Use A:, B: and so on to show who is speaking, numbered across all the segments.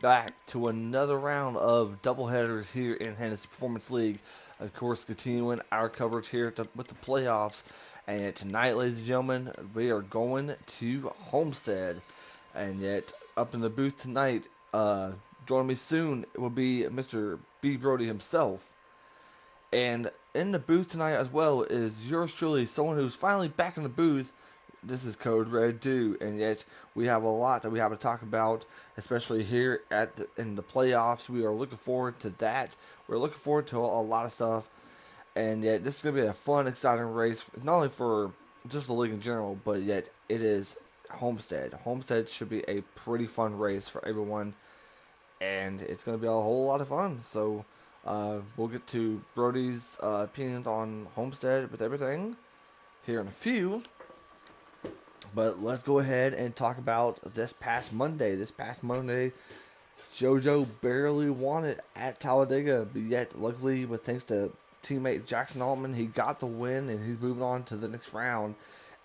A: Back to another round of doubleheaders here in Hennessy Performance League. Of course, continuing our coverage here with the playoffs. And tonight, ladies and gentlemen, we are going to Homestead. And yet, up in the booth tonight, joining me soon will be Mr. B. Brody himself. And in the booth tonight as well is yours truly, someone who's finally back in the booth. This is Code Red Do, and yet we have a lot that we have to talk about, especially here in the playoffs. We are looking forward to that. We're looking forward to a lot of stuff, and yet this is going to be a fun, exciting race, not only for just the league in general, but yet it is Homestead. Homestead should be a pretty fun race for everyone, and it's going to be a whole lot of fun. So we'll get to Brody's opinions on Homestead with everything here in a few. But let's go ahead and talk about this past Monday. This past Monday, JoJo barely won it at Talladega, but yet, luckily, with thanks to teammate Jackson Altman, he got the win and he's moving on to the next round.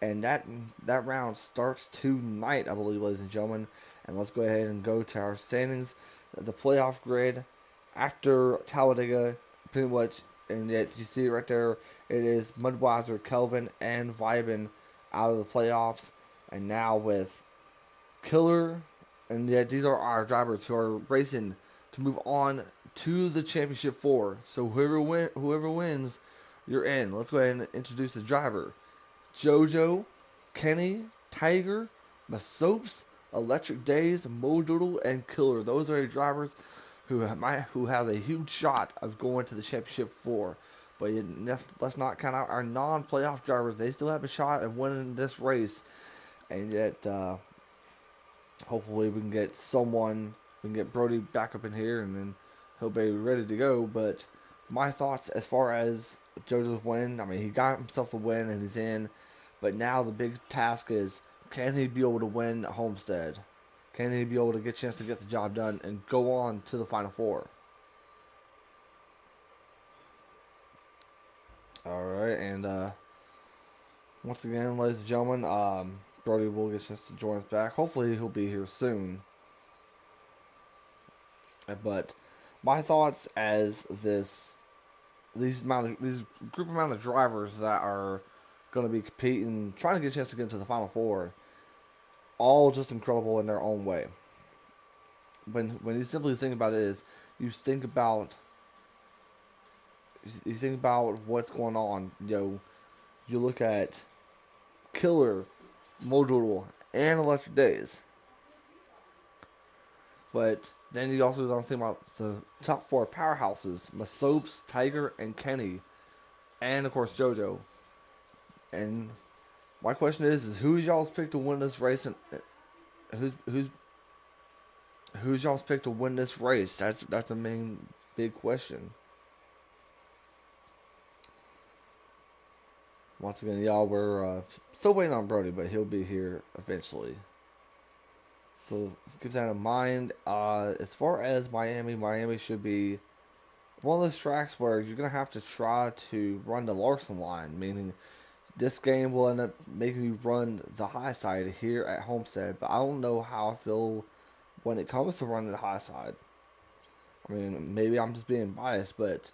A: And that round starts tonight, I believe, ladies and gentlemen. And let's go ahead and go to our standings, the playoff grid after Talladega, pretty much. And yet, you see right there, it is Mudweiser, Kelvin, and Vibin out of the playoffs. And now with Killer, and yet these are our drivers who are racing to move on to the championship four. So whoever wins, you're in. Let's go ahead and introduce the driver: JoJo, Kenny, Tiger, Masopes, Electric Days, Modoodle, and Killer. Those are the drivers who have a huge shot of going to the championship four. But let's not count out our non-playoff drivers. They still have a shot of winning this race, and yet hopefully we can get Brody back up in here, and then he'll be ready to go. But my thoughts as far as JoJo's win, I mean, he got himself a win and he's in, but now the big task is, can he be able to win Homestead? Can he be able to get a chance to get the job done and go on to the Final Four? All right, and once again, ladies and gentlemen, Brody will get a chance to join us back. Hopefully, he'll be here soon. But my thoughts as these group amount of drivers that are going to be competing, trying to get a chance to get into the Final Four, all just incredible in their own way. When you simply think about it, is you think about you think about what's going on. You look at Killer, Modoodle, and Electric Days, but then you also don't think about the top four powerhouses: Masopes, Tiger, and Kenny, and of course JoJo. And my question is who's y'all's pick to win this race? And who's who's who's y'all's pick to win this race? That's the main big question. Once again, y'all, we're still waiting on Brody, but he'll be here eventually. So keep that in mind. As far as Miami should be one of those tracks where you're gonna have to try to run the Larson line, meaning this game will end up making you run the high side here at Homestead. But I don't know how I feel when it comes to running the high side. I mean, maybe I'm just being biased, but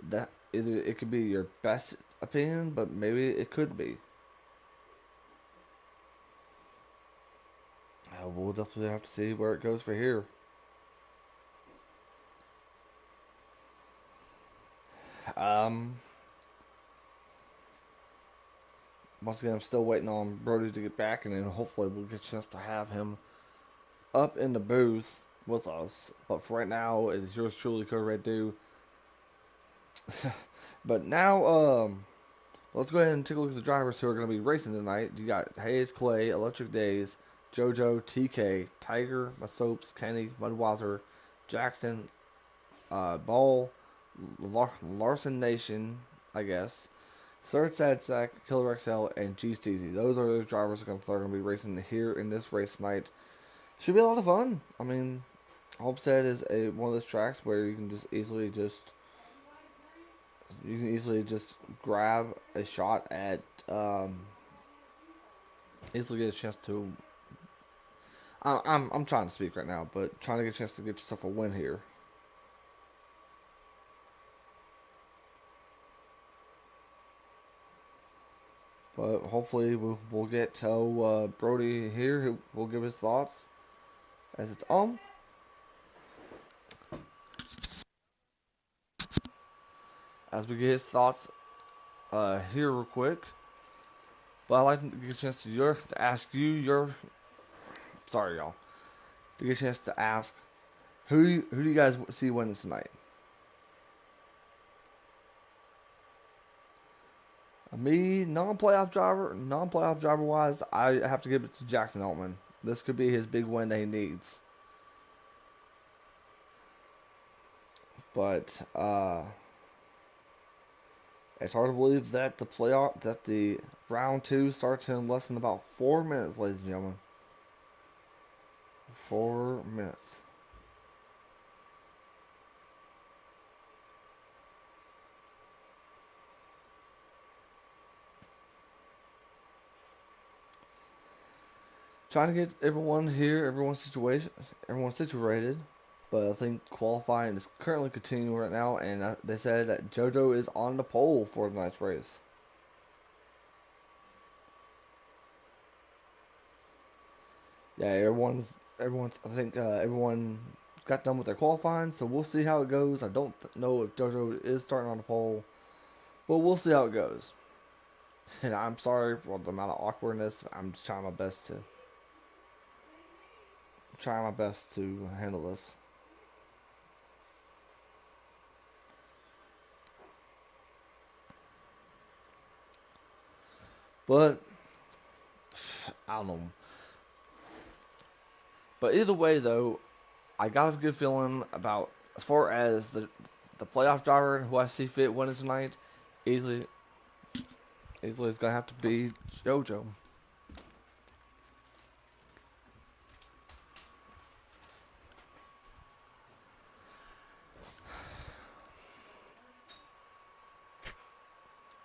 A: that either it could be your best opinion, but maybe it could be. We'll definitely have to see where it goes for here. Um, Once again, I'm still waiting on Brody to get back, and then hopefully we'll get a chance to have him up in the booth with us. But for right now, it is yours truly, Code Red Do. But now, let's go ahead and take a look at the drivers who are going to be racing tonight. You got Hayes, Clay, Electric Days, JoJo, TK, Tiger, Masopes, Kenny, Mudweiser, Jackson, Ball, Larson Nation, I guess, Surge Sad Sack, Killer XL, and G Steezy. Those are those drivers that are going to be racing here in this race tonight. Should be a lot of fun. I mean, Homestead is one of those tracks where you can easily just grab a shot at easily get a chance to. I'm trying to speak right now, but trying to get a chance to get yourself a win here. But hopefully we'll get to Brody here, who will give his thoughts as it's as we get his thoughts here real quick. But I'd like to get a chance to ask you your sorry y'all to get a chance to ask who do you guys see winning tonight? Me, non-playoff driver wise, I have to give it to Jackson Altman. This could be his big win that he needs. But it's hard to believe that the round two starts in less than about 4 minutes, ladies and gentlemen. 4 minutes. Trying to get everyone situated. But I think qualifying is currently continuing right now, and they said that JoJo is on the pole for tonight's race. Yeah, I think everyone got done with their qualifying, so we'll see how it goes. I don't know if JoJo is starting on the pole, but we'll see how it goes. And I'm sorry for the amount of awkwardness. I'm just trying my best to handle this. But I don't know. But either way, though, I got a good feeling about as far as the playoff driver who I see fit winning tonight. Easily, easily is gonna have to be JoJo.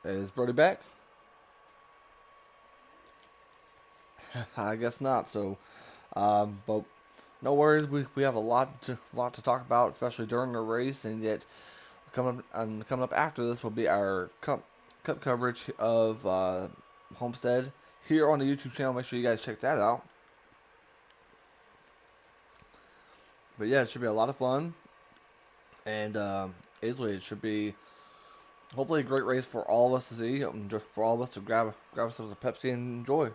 A: Is Brody back? I guess not. So, but no worries. We have a lot to talk about, especially during the race, and yet coming up after this will be our cup coverage of Homestead here on the YouTube channel. Make sure you guys check that out. But yeah, it should be a lot of fun, and easily it should be hopefully a great race for all of us to see, just for all of us to grab some of the Pepsi and enjoy.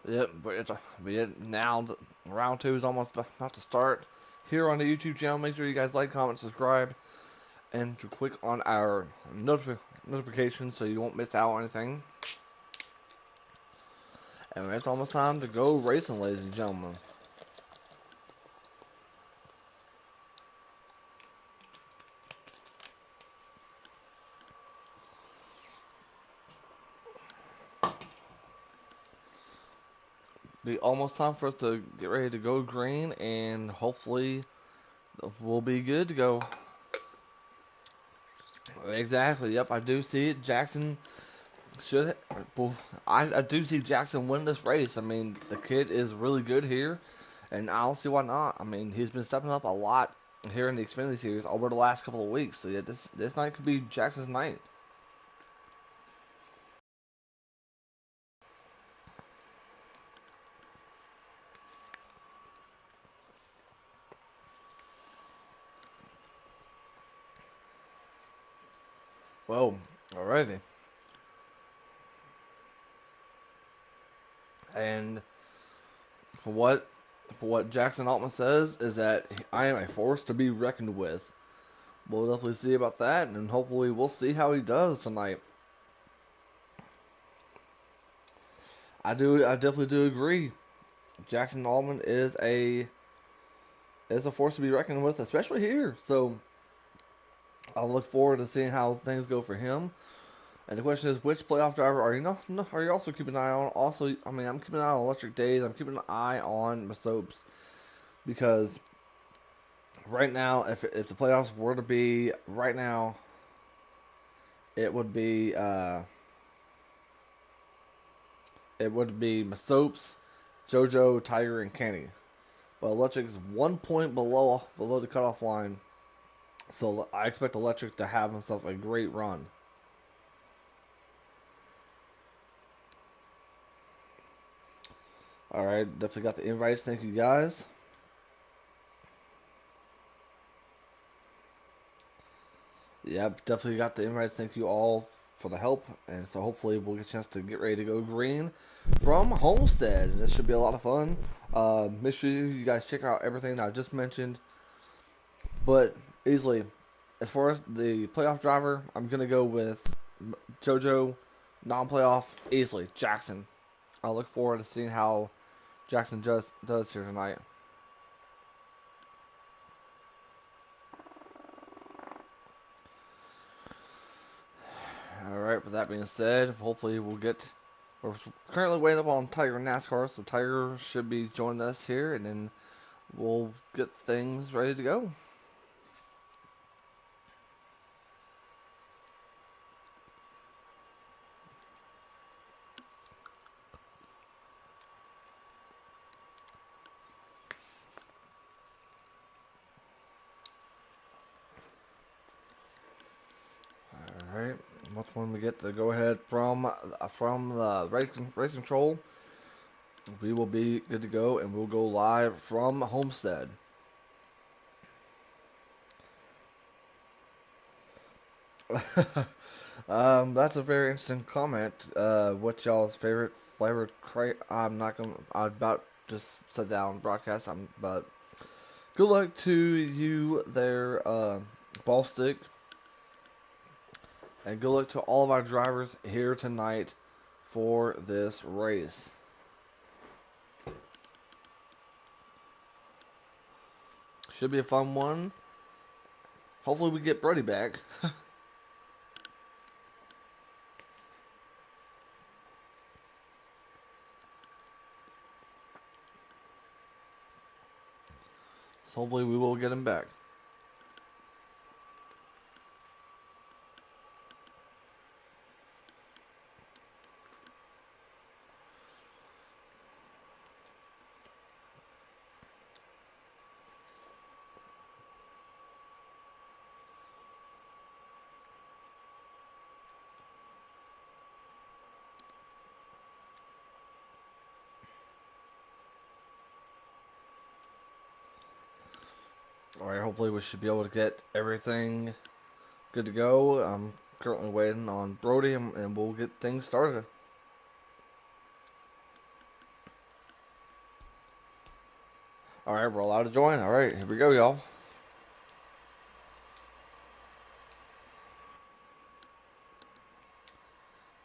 A: Yep, but yet now round two is almost about to start here on the YouTube channel. Make sure you guys like, comment, subscribe, and to click on our notifications so you won't miss out on anything. And it's almost time to go racing, ladies and gentlemen. Be almost time for us to get ready to go green, and hopefully we'll be good to go. Exactly. Yep, I do see it. Jackson should. Well, I do see Jackson win this race. I mean, the kid is really good here, and I don't see why not. I mean, he's been stepping up a lot here in the Xfinity series over the last couple of weeks. So yeah, this night could be Jackson's night. Well, alrighty. And for what Jackson Altman says is that I am a force to be reckoned with. We'll definitely see about that, and hopefully we'll see how he does tonight. I definitely do agree. Jackson Altman is a force to be reckoned with, especially here. So I'll look forward to seeing how things go for him. And the question is, which playoff driver are you are you also keeping an eye on? Also, I mean, I'm keeping an eye on Electric Days. I'm keeping an eye on my soaps because right now, if the playoffs were to be right now, It would be it would be Masopes, JoJo, Tiger, and Kenny. But Electric's 1 point below the cutoff line, so I expect Electric to have himself a great run. All right, definitely got the invites. Thank you guys. Yep, definitely got the invites. Thank you all for the help, and so hopefully we'll get a chance to get ready to go green from Homestead. And this should be a lot of fun. Make sure you guys check out everything I just mentioned. But easily, as far as the playoff driver, I'm gonna go with JoJo. Non-playoff, easily Jackson. I look forward to seeing how Jackson does here tonight. All right. With that being said, hopefully we'll get. We're currently waiting up on Tiger NASCAR, so Tiger should be joining us here, and then we'll get things ready to go. All right. Once when we get the go ahead from the race control, we will be good to go, and we'll go live from Homestead. That's a very interesting comment. What y'all's favorite flavored crate? I'm not gonna. I about just said that on broadcast. But good luck to you there, ball stick, and good luck to all of our drivers here tonight for this race. Should be a fun one. Hopefully, we get Brody back. So hopefully, we will get him back. All right. Hopefully, we should be able to get everything good to go. I'm currently waiting on Brody, and we'll get things started. All right, we're allowed to join. All right, here we go, y'all.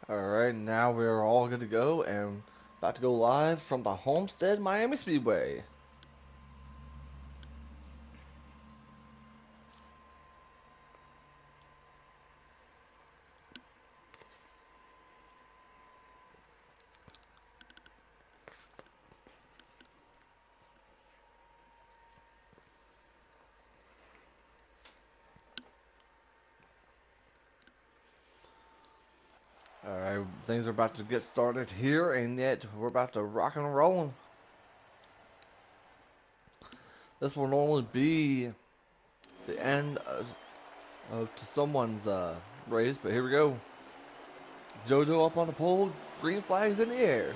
A: All right, now we're all good to go and about to go live from the Homestead Miami Speedway. All right, things are about to get started here, and yet we're about to rock and roll. This will normally be the end of to someone's race, but here we go. JoJo up on the pole, green flags in the air.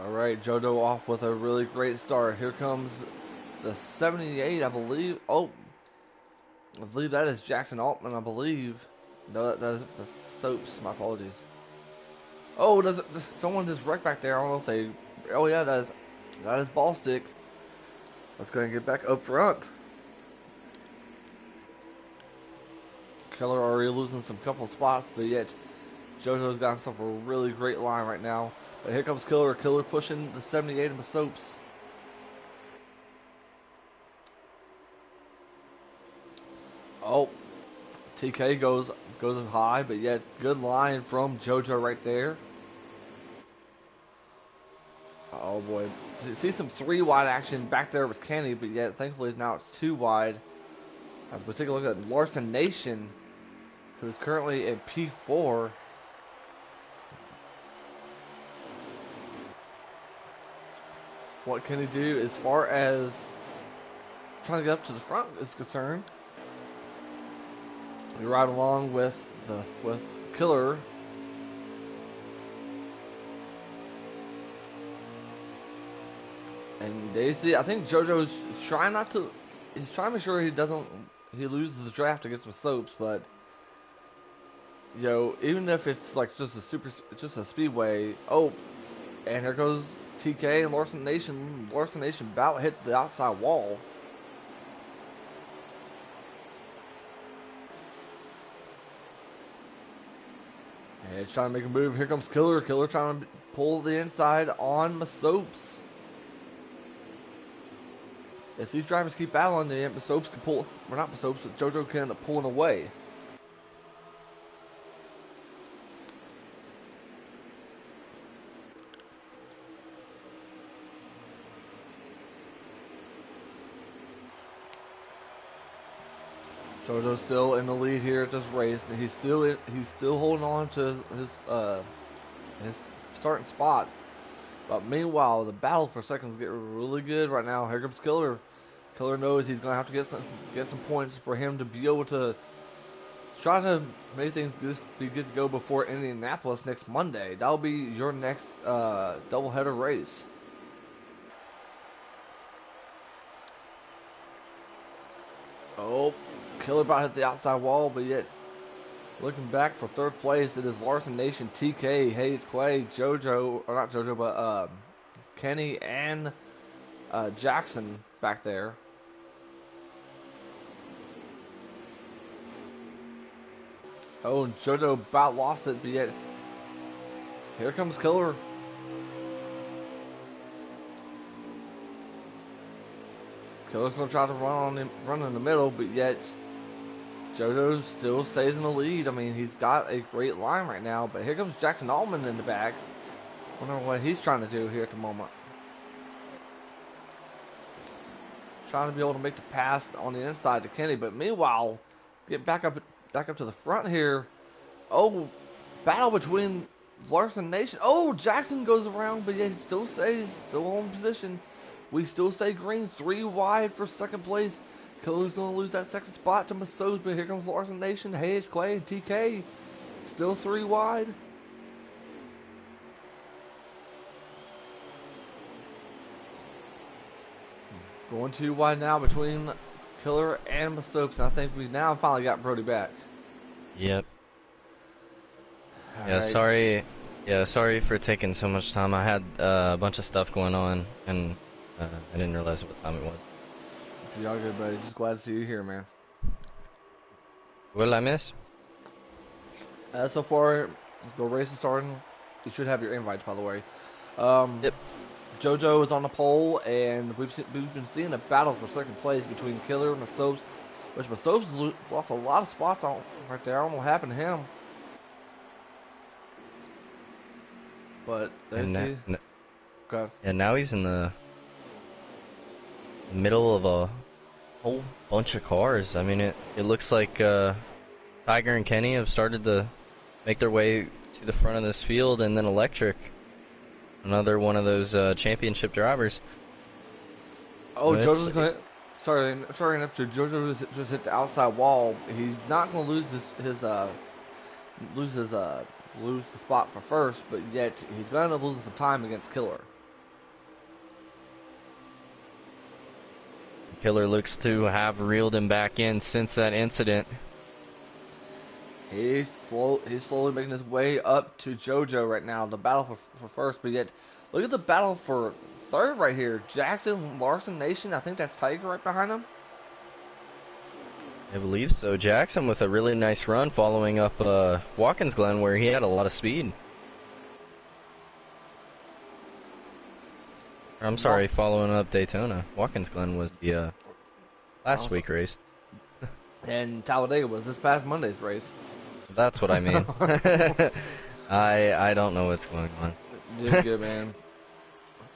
A: All right, JoJo off with a really great start. Here comes the 78, I believe. Oh, I believe that is Jackson Altman, I believe. No, that is the Soaps. My apologies. Oh, someone just wrecked back there. I don't know if they. Oh yeah, that is Ball Stick. Let's go ahead and get back up front. Keller already losing some couple spots, but yet JoJo's got himself a really great line right now. But here comes Killer. Killer pushing the 78 of the Soaps. Oh, TK goes high, but yet good line from JoJo right there. Oh boy, see some 3 wide action back there with Kenny, but yet thankfully now it's 2 wide. As we take a look at Larson Nation, who's currently at P4. What can he do as far as trying to get up to the front is concerned? We ride along with Killer. And Daisy, I think JoJo's trying not to. He's trying to make sure he loses the draft against the Soaps, but you know, even if it's like just a speedway. Oh, and here goes TK and Larson Nation. Larson Nation about hit the outside wall. And it's trying to make a move. Here comes Killer. Killer trying to pull the inside on the Soaps. If these drivers keep battling, the Soaps can pull. Well, not the Soaps, but JoJo can end up pulling away. JoJo's still in the lead here at this race. He's still holding on to his starting spot. But meanwhile, the battle for seconds get really good right now. Here comes Killer. Killer knows he's gonna have to get some points for him to be able to try to make things be good to go before Indianapolis next Monday. That'll be your next doubleheader race. Oh, Killer about to hit the outside wall, but yet looking back for third place, it is Larson Nation, TK, Hayes Clay, JoJo, or not JoJo, but Kenny and Jackson back there. Oh, and JoJo about lost it, but yet here comes Killer. Killer's gonna try to run in the middle, but yet JoJo still stays in the lead. I mean, he's got a great line right now, but here comes Jackson Allman in the back. Wonder what he's trying to do here at the moment. Trying to be able to make the pass on the inside to Kenny, but meanwhile, get back up to the front here. Oh, battle between Larson Nation. Oh, Jackson goes around, but yet he still stays in position. We still stay green, 3 wide for second place. Killer's going to lose that second spot to Masso's, but here comes Larson Nation, Hayes, Clay, and TK. Still 3 wide. Going 2 wide now between Killer and Masso's, and I think we now finally got Brody back.
B: Yep.
A: All
B: yeah,
A: right.
B: sorry. Yeah, sorry for taking so much time. I had a bunch of stuff going on, and I didn't realize what time it was.
A: Y'all good, buddy. Just glad to see you here, man.
B: What did I miss?
A: So far, the race is starting. You should have your invites, by the way.
B: Yep.
A: JoJo is on the pole, and we've been seeing a battle for second place between Killer and Masso's, which Masso's lost a lot of spots on right there. I don't know what happened to him. But there's okay.
B: And now he's in the middle of a whole bunch of cars. I mean, it looks like Tiger and Kenny have started to make their way to the front of this field, and then Electric, another one of those championship drivers.
A: Oh, JoJo's gonna. Sorry, JoJo just hit the outside wall. He's not gonna lose lose the spot for first, but yet he's gonna lose some time against Killer.
B: Killer looks to have reeled him back in since that incident.
A: He's slowly making his way up to JoJo right now. The battle for first, but yet look at the battle for third right here. Jackson, Larson Nation. I think that's Tiger right behind him.
B: I believe so. Jackson with a really nice run following up Watkins Glen, where he had a lot of speed. I'm sorry, following up Daytona. Watkins Glen was the last week race.
A: And Talladega was this past Monday's race.
B: That's what I mean. I don't know what's going on.
A: Doing good, man.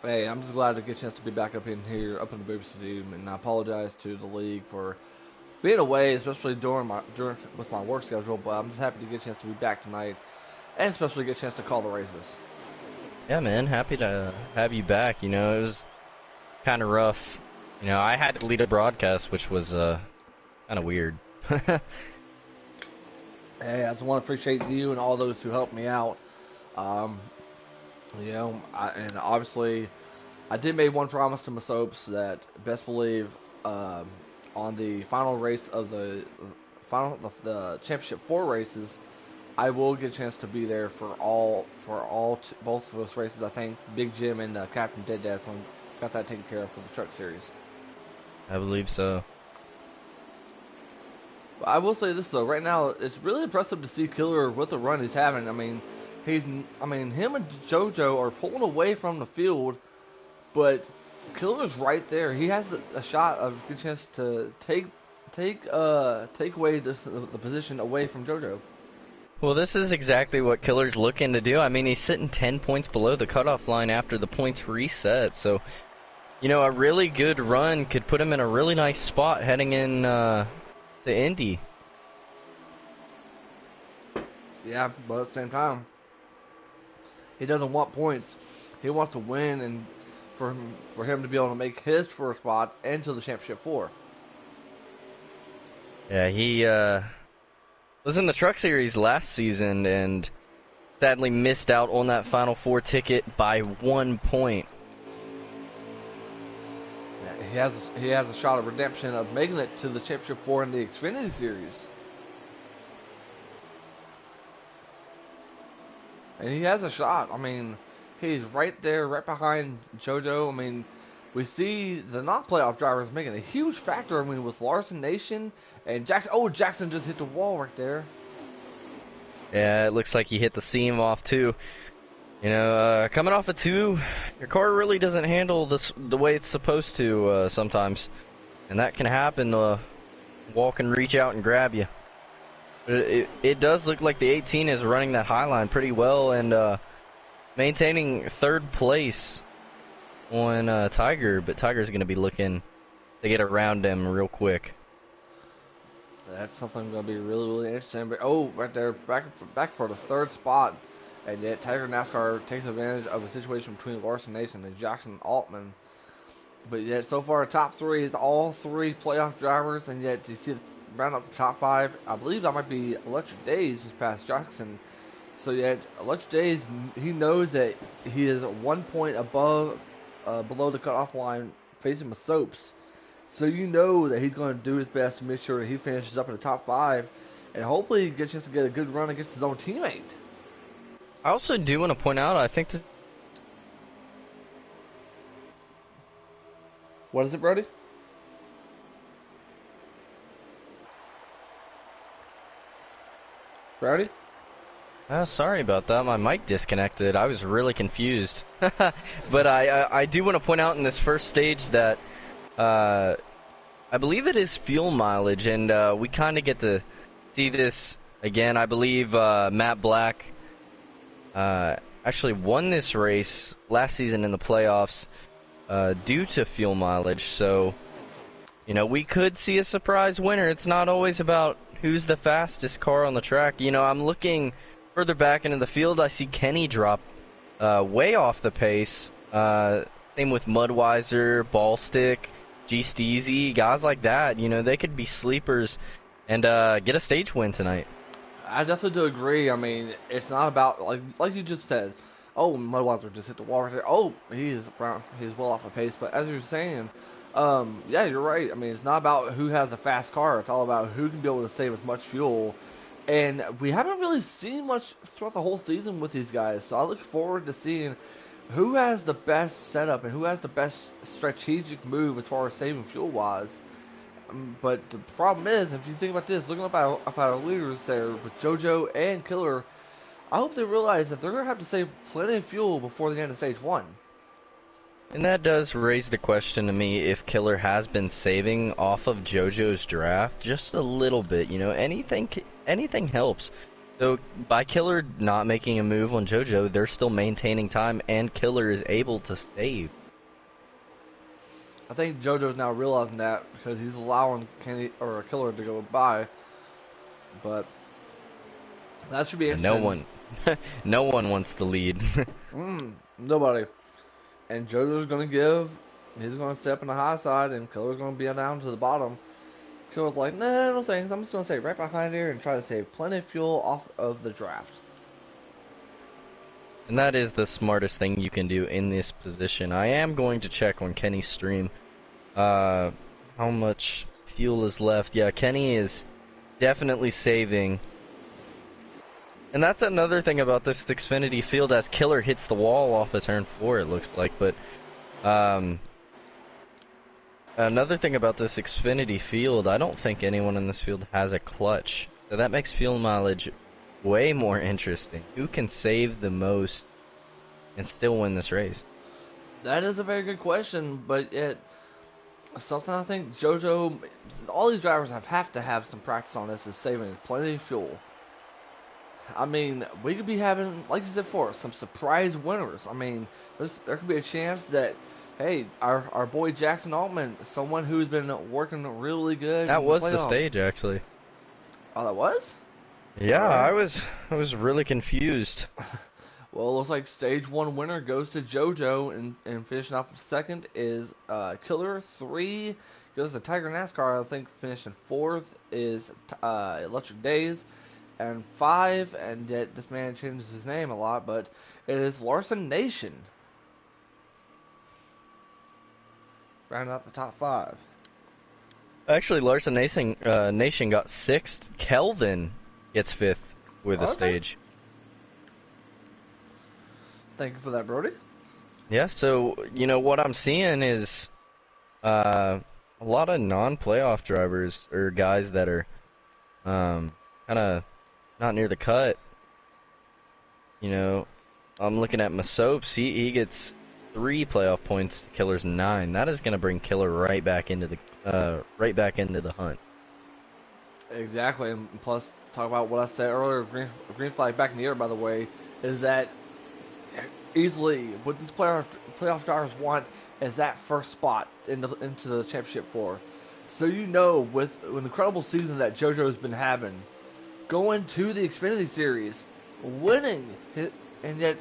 A: Hey, I'm just glad to get a chance to be back up in here, up in the booth with you, and I apologize to the league for being away, especially during with my work schedule. But I'm just happy to get a chance to be back tonight, and especially get a chance to call the races.
B: Yeah, man, happy to have you back. You know, it was kind of rough. You know, I had to lead a broadcast, which was kind of weird.
A: Hey, I just want to appreciate you and all those who helped me out. Um, and obviously, I did make one promise to my soaps that best believe um, on the final race of the championship 4 races, I will get a chance to be there both of those races. I think Big Jim and Captain Dead Death got that taken care of for the truck series.
B: I believe so.
A: But I will say this though, right now it's really impressive to see Killer with the run he's having. Him and JoJo are pulling away from the field, but Killer's right there. He has a shot of a good chance to take away the position away from JoJo.
B: Well, this is exactly what Killer's looking to do. I mean, he's sitting 10 points below the cutoff line after the points reset. So, you know, a really good run could put him in a really nice spot heading in to Indy.
A: Yeah, but at the same time, he doesn't want points. He wants to win, and for him to be able to make his first spot into the championship 4.
B: Yeah, he was in the Truck Series last season and sadly missed out on that Final Four ticket by 1 point.
A: Yeah, he has a shot of redemption of making it to the championship 4 in the Xfinity series. And he has a shot. I mean, he's right there, right behind JoJo. I mean, we see the non-playoff drivers making a huge factor. I mean, with Larson Nation and Jackson. Oh, Jackson just hit the wall right there.
B: Yeah, it looks like he hit the seam off too. You know, coming off a 2, your car really doesn't handle this the way it's supposed to sometimes. And that can happen. Wall can reach out and grab you. But it does look like the 18 is running that high line pretty well and maintaining 3rd place on Tiger, but Tiger's going to be looking to get around him real quick.
A: That's something going to be really, really interesting. But right there, back for the 3rd spot, and yet Tiger NASCAR takes advantage of a situation between Larson Nason and Jackson Altman. But yet, so far, the top 3 is all 3 playoff drivers, and yet you see round up the top 5. I believe that might be Electric Days just past Jackson. So yet, Electric Days, he knows that he is 1 point below the cutoff line, facing with Soaps. So you know that he's going to do his best to make sure that he finishes up in the top 5, and hopefully gets a chance to get a good run against his own teammate.
B: I also do want to point out, I think that...
A: What is it, Brody? Brody?
B: Sorry about that. My mic disconnected. I was really confused. But I do want to point out in this first stage that I believe it is fuel mileage, and we kind of get to see this again. I believe Matt Black actually won this race last season in the playoffs due to fuel mileage. So, you know, we could see a surprise winner. It's not always about who's the fastest car on the track. You know, I'm looking further back into the field. I see Kenny drop way off the pace. Same with Mudweiser, Ballstick, G Steezy, guys like that. You know, they could be sleepers and get a stage win tonight.
A: I definitely do agree. I mean, it's not about like you just said. Oh, Mudweiser just hit the wall right there. Oh, he's well off the pace. But as you were saying, yeah, you're right. I mean, it's not about who has the fast car. It's all about who can be able to save as much fuel. And we haven't really seen much throughout the whole season with these guys. So I look forward to seeing who has the best setup and who has the best strategic move as far as saving fuel wise. But the problem is, if you think about this, looking up at our leaders there with JoJo and Killer, I hope they realize that they're going to have to save plenty of fuel before the end of stage 1.
B: And that does raise the question to me if Killer has been saving off of JoJo's draft just a little bit. You know, anything helps. So by Killer not making a move on JoJo, they're still maintaining time, and Killer is able to save.
A: I think JoJo's now realizing that because he's allowing Kenny or Killer to go by. But that should be
B: And no
A: interesting.
B: one, no one wants the lead.
A: Nobody. And JoJo's going to give. He's going to step in the high side, and Killer's going to be down to the bottom. Killer's like, nah, no thanks. I'm just going to stay right behind here and try to save plenty of fuel off of the draft.
B: And that is the smartest thing you can do in this position. I am going to check on Kenny's stream. How much fuel is left? Yeah, Kenny is definitely saving. And that's another thing about this Xfinity field, as Killer hits the wall off of turn 4, it looks like. But another thing about this Xfinity field, I don't think anyone in this field has a clutch. So that makes fuel mileage way more interesting. Who can save the most and still win this race?
A: That is a very good question, but it something I think JoJo, all these drivers have to have some practice on this is saving plenty of fuel. I mean, we could be having, like you said before, some surprise winners. I mean, there could be a chance that, hey, our boy Jackson Altman, someone who's been working really good
B: That
A: in the
B: was the
A: playoffs.
B: stage, actually.
A: Oh, that was?
B: Yeah,
A: All right.
B: I was really confused.
A: Well, it looks like stage 1 winner goes to JoJo, and finishing off second is Killer. 3 goes to Tiger NASCAR. I think finishing 4th is Electric Days. And 5, and yet this man changes his name a lot, but it is Larson Nation. Rounding out the top 5.
B: Actually, Larson Nation got 6th. Kelvin gets 5th with the
A: Okay.
B: stage.
A: Thank you for that, Brody.
B: Yeah, so, you know, what I'm seeing is a lot of non-playoff drivers, or guys that are kind of not near the cut. You know, I'm looking at Masopes. He gets 3 playoff points. Killer's 9. That is going to bring Killer right back into the hunt.
A: Exactly, and plus, talk about what I said earlier, green flag back in the air, by the way, is that easily what these playoff drivers want is that first spot into the championship floor. So you know, with an incredible season that JoJo's been having, going to the Xfinity Series, winning, and yet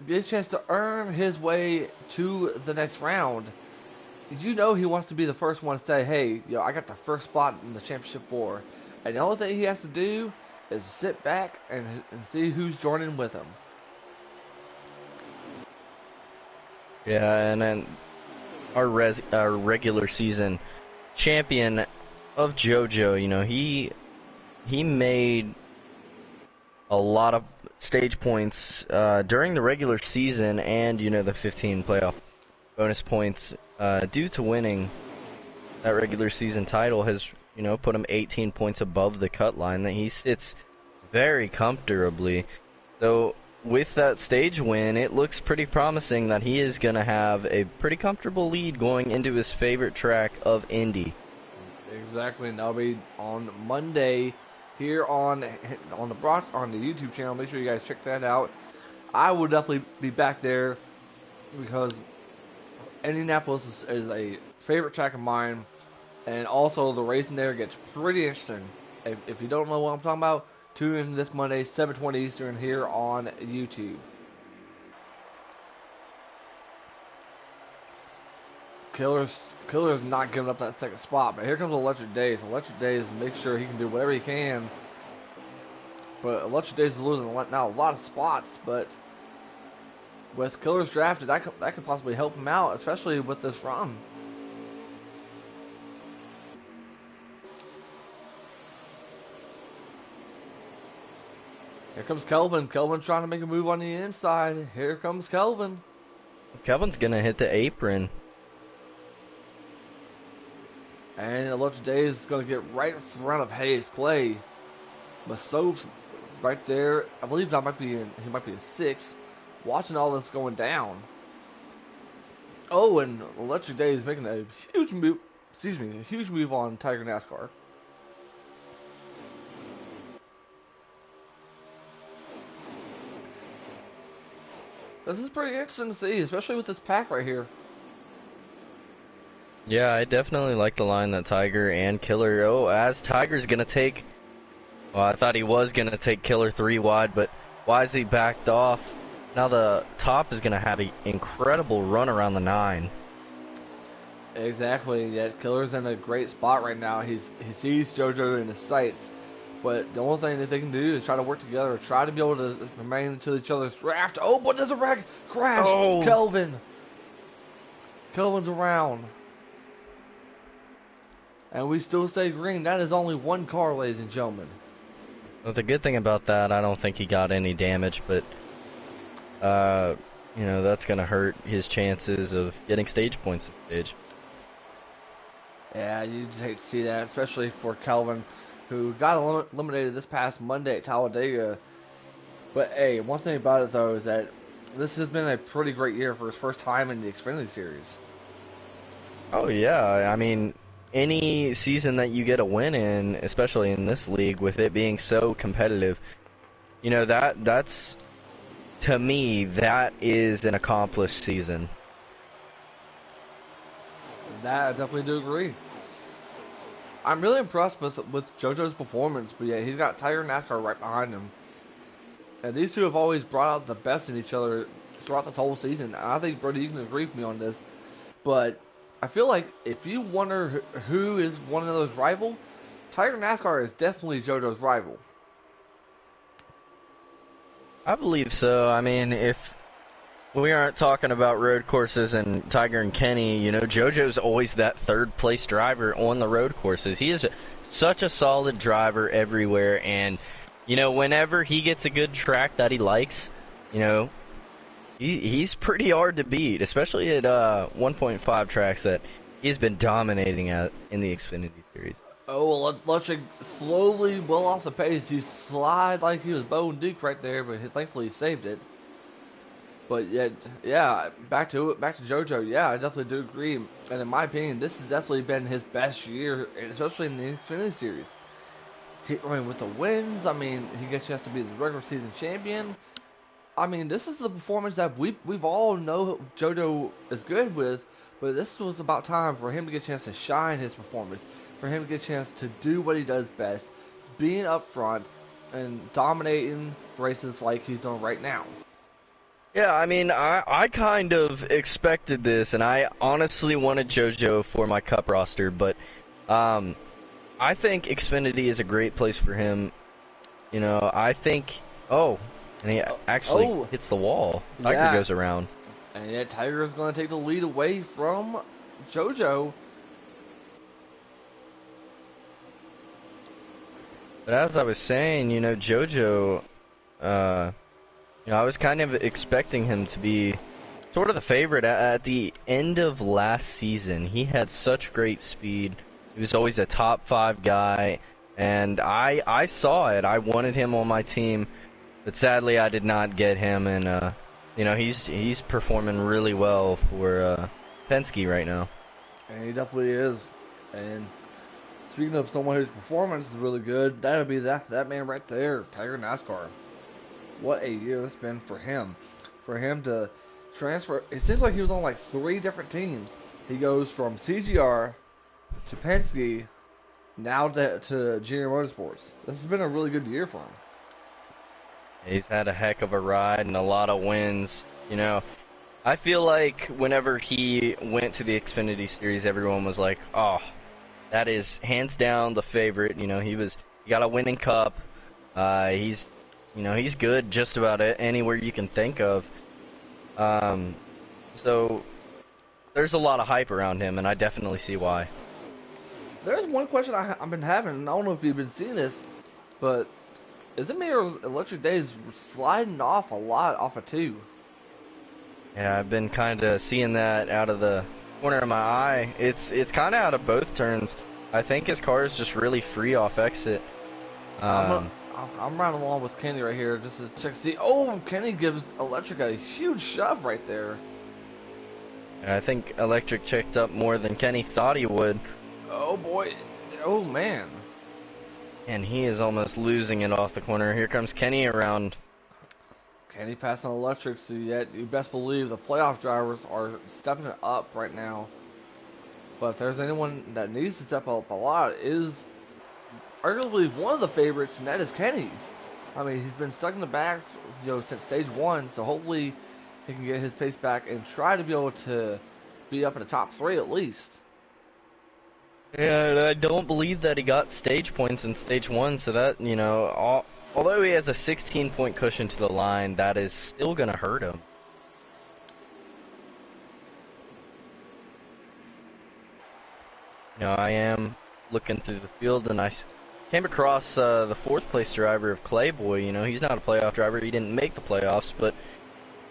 A: get a chance to earn his way to the next round. You know he wants to be the first one to say, hey, yo, I got the first spot in the championship floor. And the only thing he has to do is sit back and see who's joining with him.
B: Yeah, and then our regular season champion of JoJo, you know, he made a lot of stage points during the regular season, and you know, the 15 playoff bonus points due to winning that regular season title has, you know, put him 18 points above the cut line that he sits very comfortably. So with that stage win, it looks pretty promising that he is going to have a pretty comfortable lead going into his favorite track of Indy.
A: Exactly, and that'll be on Monday here on the YouTube channel. Make sure you guys check that out. I will definitely be back there because Indianapolis is a favorite track of mine, and also the racing there gets pretty interesting. If you don't know what I'm talking about, tune in this Monday, 7:20 Eastern, here on YouTube. Killer's not giving up that second spot, but here comes Electric Days. Electric Days makes sure he can do whatever he can. But Electric Days is losing now a lot of spots, but with Killer's drafted, that could possibly help him out, especially with this run. Here comes Kelvin. Kelvin trying to make a move on the inside. Here comes Kelvin.
B: Kevin's going to hit the apron.
A: And Electric Days is going to get right in front of Hayes Clay. Masop's right there. I believe he might be in 6th. Watching all this going down. Oh, and Electric Days making a huge move. Excuse me, a huge move on Tiger NASCAR. This is pretty interesting to see, especially with this pack right here.
B: Yeah, I definitely like the line that Tiger and Killer. Oh, as Tiger's gonna take. Well, I thought he was gonna take Killer 3 wide, but wisely backed off. Now the top is gonna have an incredible run around the 9.
A: Exactly. Yeah, Killer's in a great spot right now. He sees JoJo in his sights, but the only thing that they can do is try to work together, try to be able to remain into each other's draft. Oh, but there's a wreck crash. It's
B: Oh,
A: Kelvin. Kelvin's around, and we still stay green. That is only one car, ladies and gentlemen.
B: well, the good thing about that, I don't think he got any damage, but that's gonna hurt his chances of getting stage points at stage.
A: Yeah, you just hate to see that, especially for Kelvin, who got eliminated this past Monday at Talladega. But hey, one thing about it though is that this has been a pretty great year for his first time in the Xfinity Series.
B: Oh yeah, I mean, any season that you get a win in, especially in this league, with it being so competitive, that's to me that is an accomplished season.
A: That I definitely do agree. I'm really impressed with JoJo's performance, but yeah, he's got Tiger and NASCAR right behind him, and these two have always brought out the best in each other throughout this whole season. And I think Brody, you can agree with me on this, but I feel like if you wonder who is one of those rival, Tiger NASCAR is definitely JoJo's rival.
B: I believe so. I mean, if we aren't talking about road courses and Tiger and Kenny, JoJo's always that third place driver on the road courses. He is such a solid driver everywhere, and whenever he gets a good track that he likes, you know, he's pretty hard to beat, especially at 1.5 tracks that he's been dominating at in the Xfinity series.
A: Oh, well, Luchig slowly well off the pace. He slid like he was Bo Duke right there, but thankfully he saved it. But yet, yeah, back to JoJo. Yeah, I definitely do agree. And in my opinion, this has definitely been his best year, especially in the Xfinity Series. I mean, with the wins, I mean, he gets a chance to be the regular season champion. I mean, this is the performance that we've all know JoJo is good with, but this was about time for him to get a chance to shine his performance, for him to get a chance to do what he does best, being up front and dominating races like he's doing right now.
B: Yeah, I mean, I kind of expected this, and I honestly wanted JoJo for my cup roster, but I think Xfinity is a great place for him. I think. Oh, and he actually hits the wall. Tiger
A: Yeah,
B: goes around.
A: and yet Tiger is going to take the lead away from JoJo.
B: But as I was saying, JoJo, I was kind of expecting him to be sort of the favorite at the end of last season. He had such great speed. He was always a top 5 guy, and I saw it. I wanted him on my team, but sadly I did not get him. And he's performing really well for Penske right now.
A: And he definitely is. And speaking of someone whose performance is really good, that would be that man right there, Tiger NASCAR. What a year it's been for him. For him to transfer, it seems like he was on like 3 different teams. He goes from CGR to Penske, now to Junior Motorsports. This has been a really good year for him.
B: He's had a heck of a ride and a lot of wins. I feel like whenever he went to the Xfinity Series, everyone was like, "Oh, that is hands down the favorite." He got a winning cup. He's good just about anywhere you can think of. So there's a lot of hype around him, and I definitely see why.
A: There's one question I've been having, and I don't know if you've been seeing this, but is it me or is Electric Days sliding off a lot off of 2?
B: Yeah, I've been kind of seeing that out of the corner of my eye. It's kind of out of both turns. I think his car is just really free off exit.
A: I'm running along with Kenny right here just to check to see. Oh, Kenny gives Electric a huge shove right there.
B: I think Electric checked up more than Kenny thought he would.
A: Oh boy. Oh man.
B: And he is almost losing it off the corner. Here comes Kenny around.
A: Kenny passing Electric, so yet you best believe the playoff drivers are stepping it up right now. But if there's anyone that needs to step up a lot, is arguably one of the favorites, and that is Kenny. I mean, he's been stuck in the back, since stage one. So hopefully, he can get his pace back and try to be able to be up in the top three at least.
B: Yeah, I don't believe that he got stage points in stage one, so that, although he has a 16-point cushion to the line, that is still going to hurt him. I am looking through the field, and I came across the fourth place driver of Clayboy. He's not a playoff driver. He didn't make the playoffs, but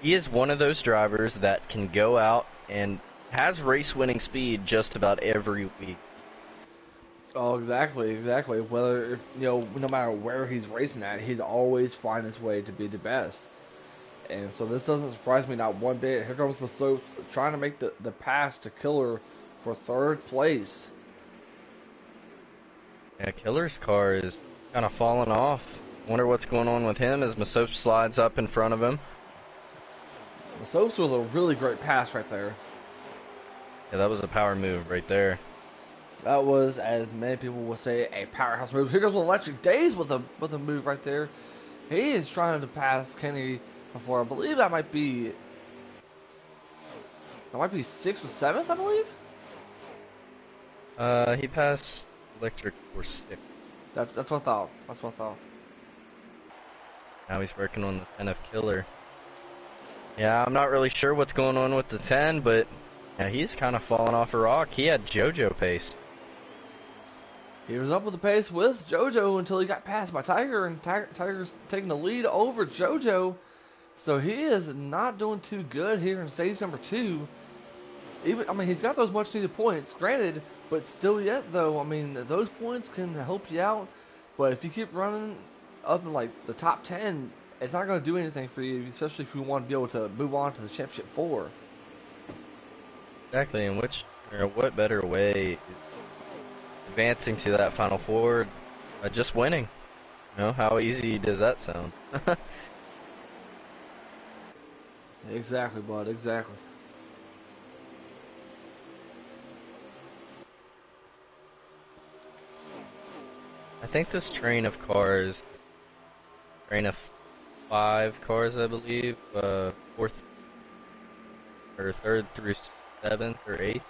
B: he is one of those drivers that can go out and has race-winning speed just about every week.
A: Oh, exactly. Whether no matter where he's racing at, he's always find his way to be the best. And so this doesn't surprise me not one bit. Here comes Masops trying to make the pass to Killer for third place.
B: Yeah, Killer's car is kind of falling off. Wonder what's going on with him as Masops slides up in front of him.
A: Masops was a really great pass right there.
B: Yeah, that was a power move right there.
A: That was, as many people will say, a powerhouse move. Here goes Electric Days with a move right there. He is trying to pass Kenny before. I believe that might be 6th or 7th, I believe.
B: He passed Electric for 6th.
A: That's what I thought.
B: Now he's working on the 10 of Killer. Yeah, I'm not really sure what's going on with the 10, but yeah, he's kind of falling off a rock. He had JoJo pace.
A: He was up with the pace with JoJo until he got passed by Tiger, and Tiger's taking the lead over JoJo. So he is not doing too good here in stage number 2. He's got those much needed points, granted, but still yet though, those points can help you out. But if you keep running up in like the top 10, it's not going to do anything for you, especially if you want to be able to move on to the championship 4.
B: Exactly, and what better way is advancing to that Final Four, just winning. How easy does that sound?
A: Exactly, bud, exactly.
B: I think this train of 5 cars, I believe, 4th or 3rd through 7th or 8th.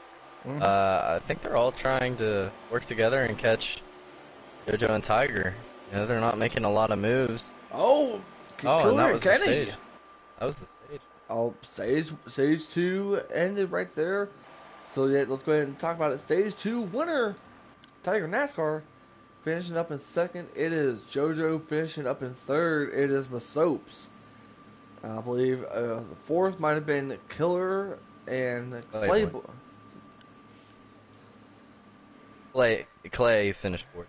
B: I think they're all trying to work together and catch JoJo and Tiger. They're not making a lot of moves.
A: Oh,
B: and that was the stage. That was the stage.
A: Oh, stage 2 ended right there. So yeah, let's go ahead and talk about it. Stage 2 winner, Tiger NASCAR, finishing up in 2nd. It is JoJo. Finishing up in 3rd. It is Masops. I believe the 4th might have been Killer and Clayboy.
B: Clay finished 4th.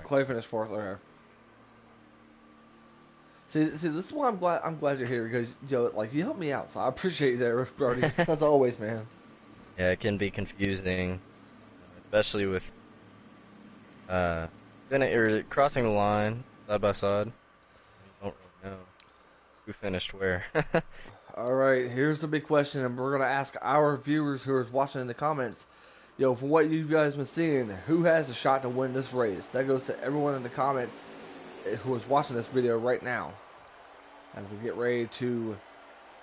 A: Clay finished 4th. Okay. See, this is why I'm glad you're here, because you helped me out, so I appreciate that, Brody. As always, man.
B: Yeah, it can be confusing, especially with crossing the line side by side. You don't really know who finished where.
A: All right, here's the big question, and we're gonna ask our viewers who are watching in the comments. From what you guys been seeing, who has a shot to win this race? That goes to everyone in the comments who is watching this video right now. As we get ready to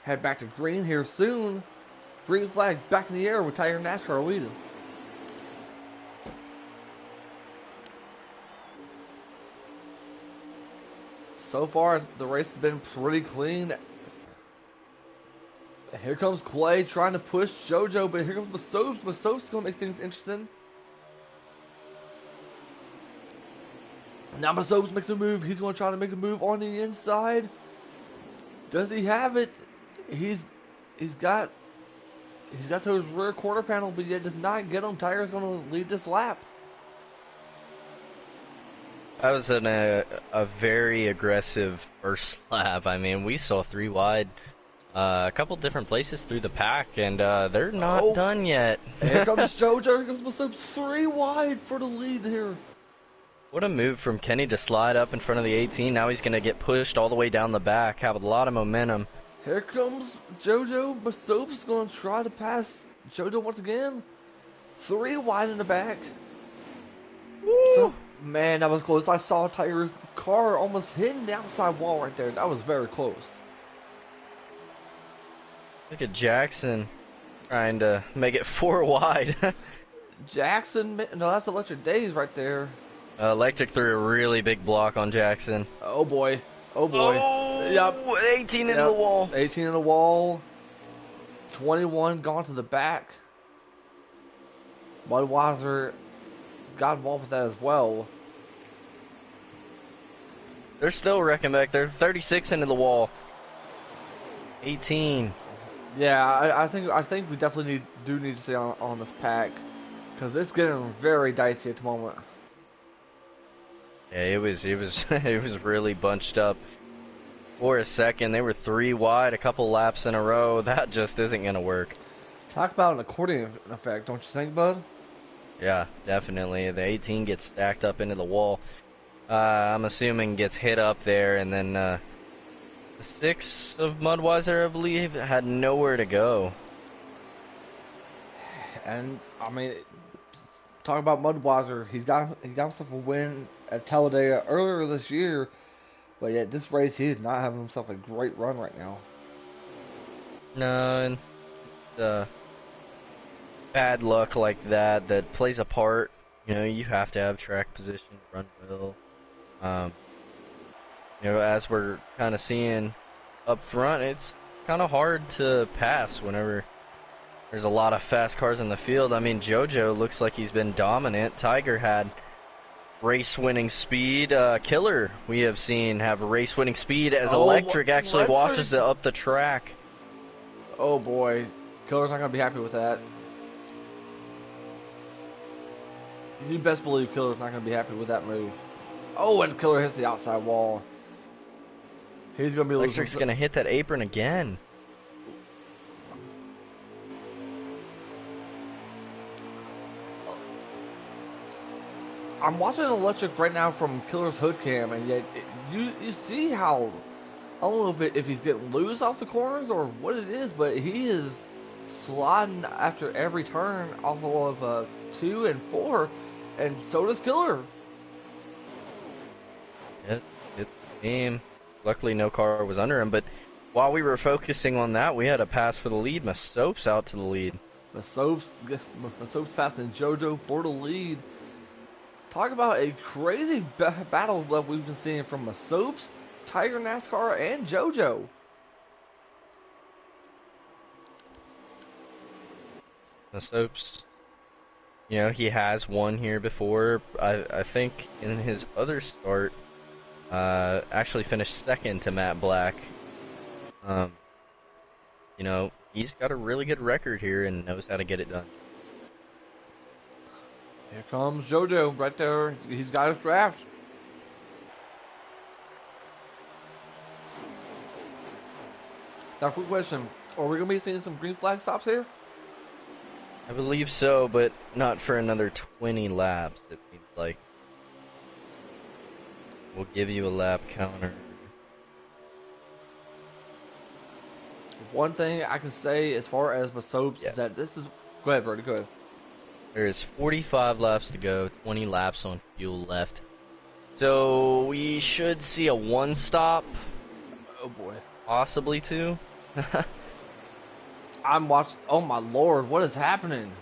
A: head back to green here soon. Green flag back in the air with Tiger NASCAR leading. So far, the race has been pretty clean. Here comes Clay trying to push JoJo, but here comes Masops. Masops is going to make things interesting. Now Masops makes a move. He's going to try to make a move on the inside. Does he have it? He's got to his rear quarter panel, but yet does not get him. Tiger's going to lead this lap.
B: That was a very aggressive first lap. We saw 3 wide. A couple different places through the pack, and they're not done yet.
A: Here comes JoJo. Here comes Masops. 3 wide for the lead here.
B: What a move from Kenny to slide up in front of the 18. Now he's going to get pushed all the way down the back, have a lot of momentum.
A: Here comes JoJo. Masops is going to try to pass JoJo once again. 3 wide in the back.
B: Woo!
A: So, man, that was close. I saw Tiger's car almost hitting the outside wall right there. That was very close.
B: Look at Jackson trying to make it 4 wide.
A: Jackson, no, that's Electric Days right there.
B: Electric threw a really big block on Jackson.
A: Oh boy. Oh boy. Yep.
B: Oh, 18 into the
A: Yep.
B: wall.
A: 18 in the wall. 21 gone to the back. Budweiser got involved with that as well.
B: They're still wrecking back. They're 36 into the wall. 18.
A: Yeah, I think we definitely do need to stay on this pack because it's getting very dicey at the moment.
B: Yeah, it was it was really bunched up. For a second, they were 3 wide, a couple laps in a row. That just isn't gonna work.
A: Talk about an accordion effect, don't you think, bud?
B: Yeah, definitely. The 18 gets stacked up into the wall. I'm assuming gets hit up there, and then the 6 of Mudweiser, I believe, had nowhere to go.
A: And I mean, talk about Mudweiser. He got himself a win at Talladega earlier this year, but yet this race he's not having himself a great run right now.
B: No, and bad luck like that plays a part. You know, you have to have track position, run well. You know, as we're kind of seeing up front, it's kind of hard to pass whenever there's a lot of fast cars in the field. I mean, JoJo looks like he's been dominant. Tiger had race-winning speed. Killer, we have seen have race-winning speed as Electric actually washes it up the track.
A: Oh boy, Killer's not gonna be happy with that. You best believe Killer's not gonna be happy with that move. Oh, and Killer hits the outside wall. He's gonna be
B: Electric's
A: losing.
B: gonna hit that apron again.
A: I'm watching Electric right now from Killer's hood cam, and yet you see how, I don't know if he's getting loose off the corners or what it is, but he is sliding after every turn off of 2 and 4, and so does Killer.
B: It's game. Luckily, no car was under him, but while we were focusing on that, we had a pass for the lead. Masop's out to the lead.
A: Masop's passing JoJo for the lead. Talk about a crazy battle that we've been seeing from Masop's, Tiger NASCAR, and JoJo.
B: Masop's, you know, he has won here before. I think in his other start, actually finished second to Matt Black. You know, he's got a really good record here and knows how to get it done.
A: Here comes JoJo right there. He's got his draft. Now, quick question. Are we going to be seeing some green flag stops here?
B: I believe so, but not for another 20 laps, it seems like. We'll give you a lap counter.
A: One thing I can say as far as Masop's is that this is... Go ahead, Brody, go ahead.
B: There is 45 laps to go, 20 laps on fuel left. So we should see a 1 stop.
A: Oh boy.
B: Possibly 2.
A: I'm watching... Oh my lord, what is happening?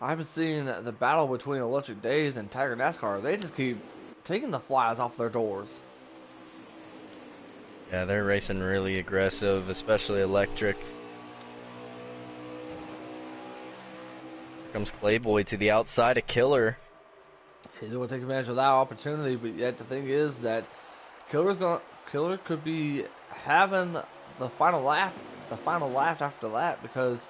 A: I'm seeing the battle between Electric Days and Tiger NASCAR. They just keep taking the flies off their doors.
B: Yeah, they're racing really aggressive, especially Electric. Here comes Clayboy to the outside of Killer.
A: He's going to take advantage of that opportunity, but yet the thing is that Killer could be having the final lap after that, because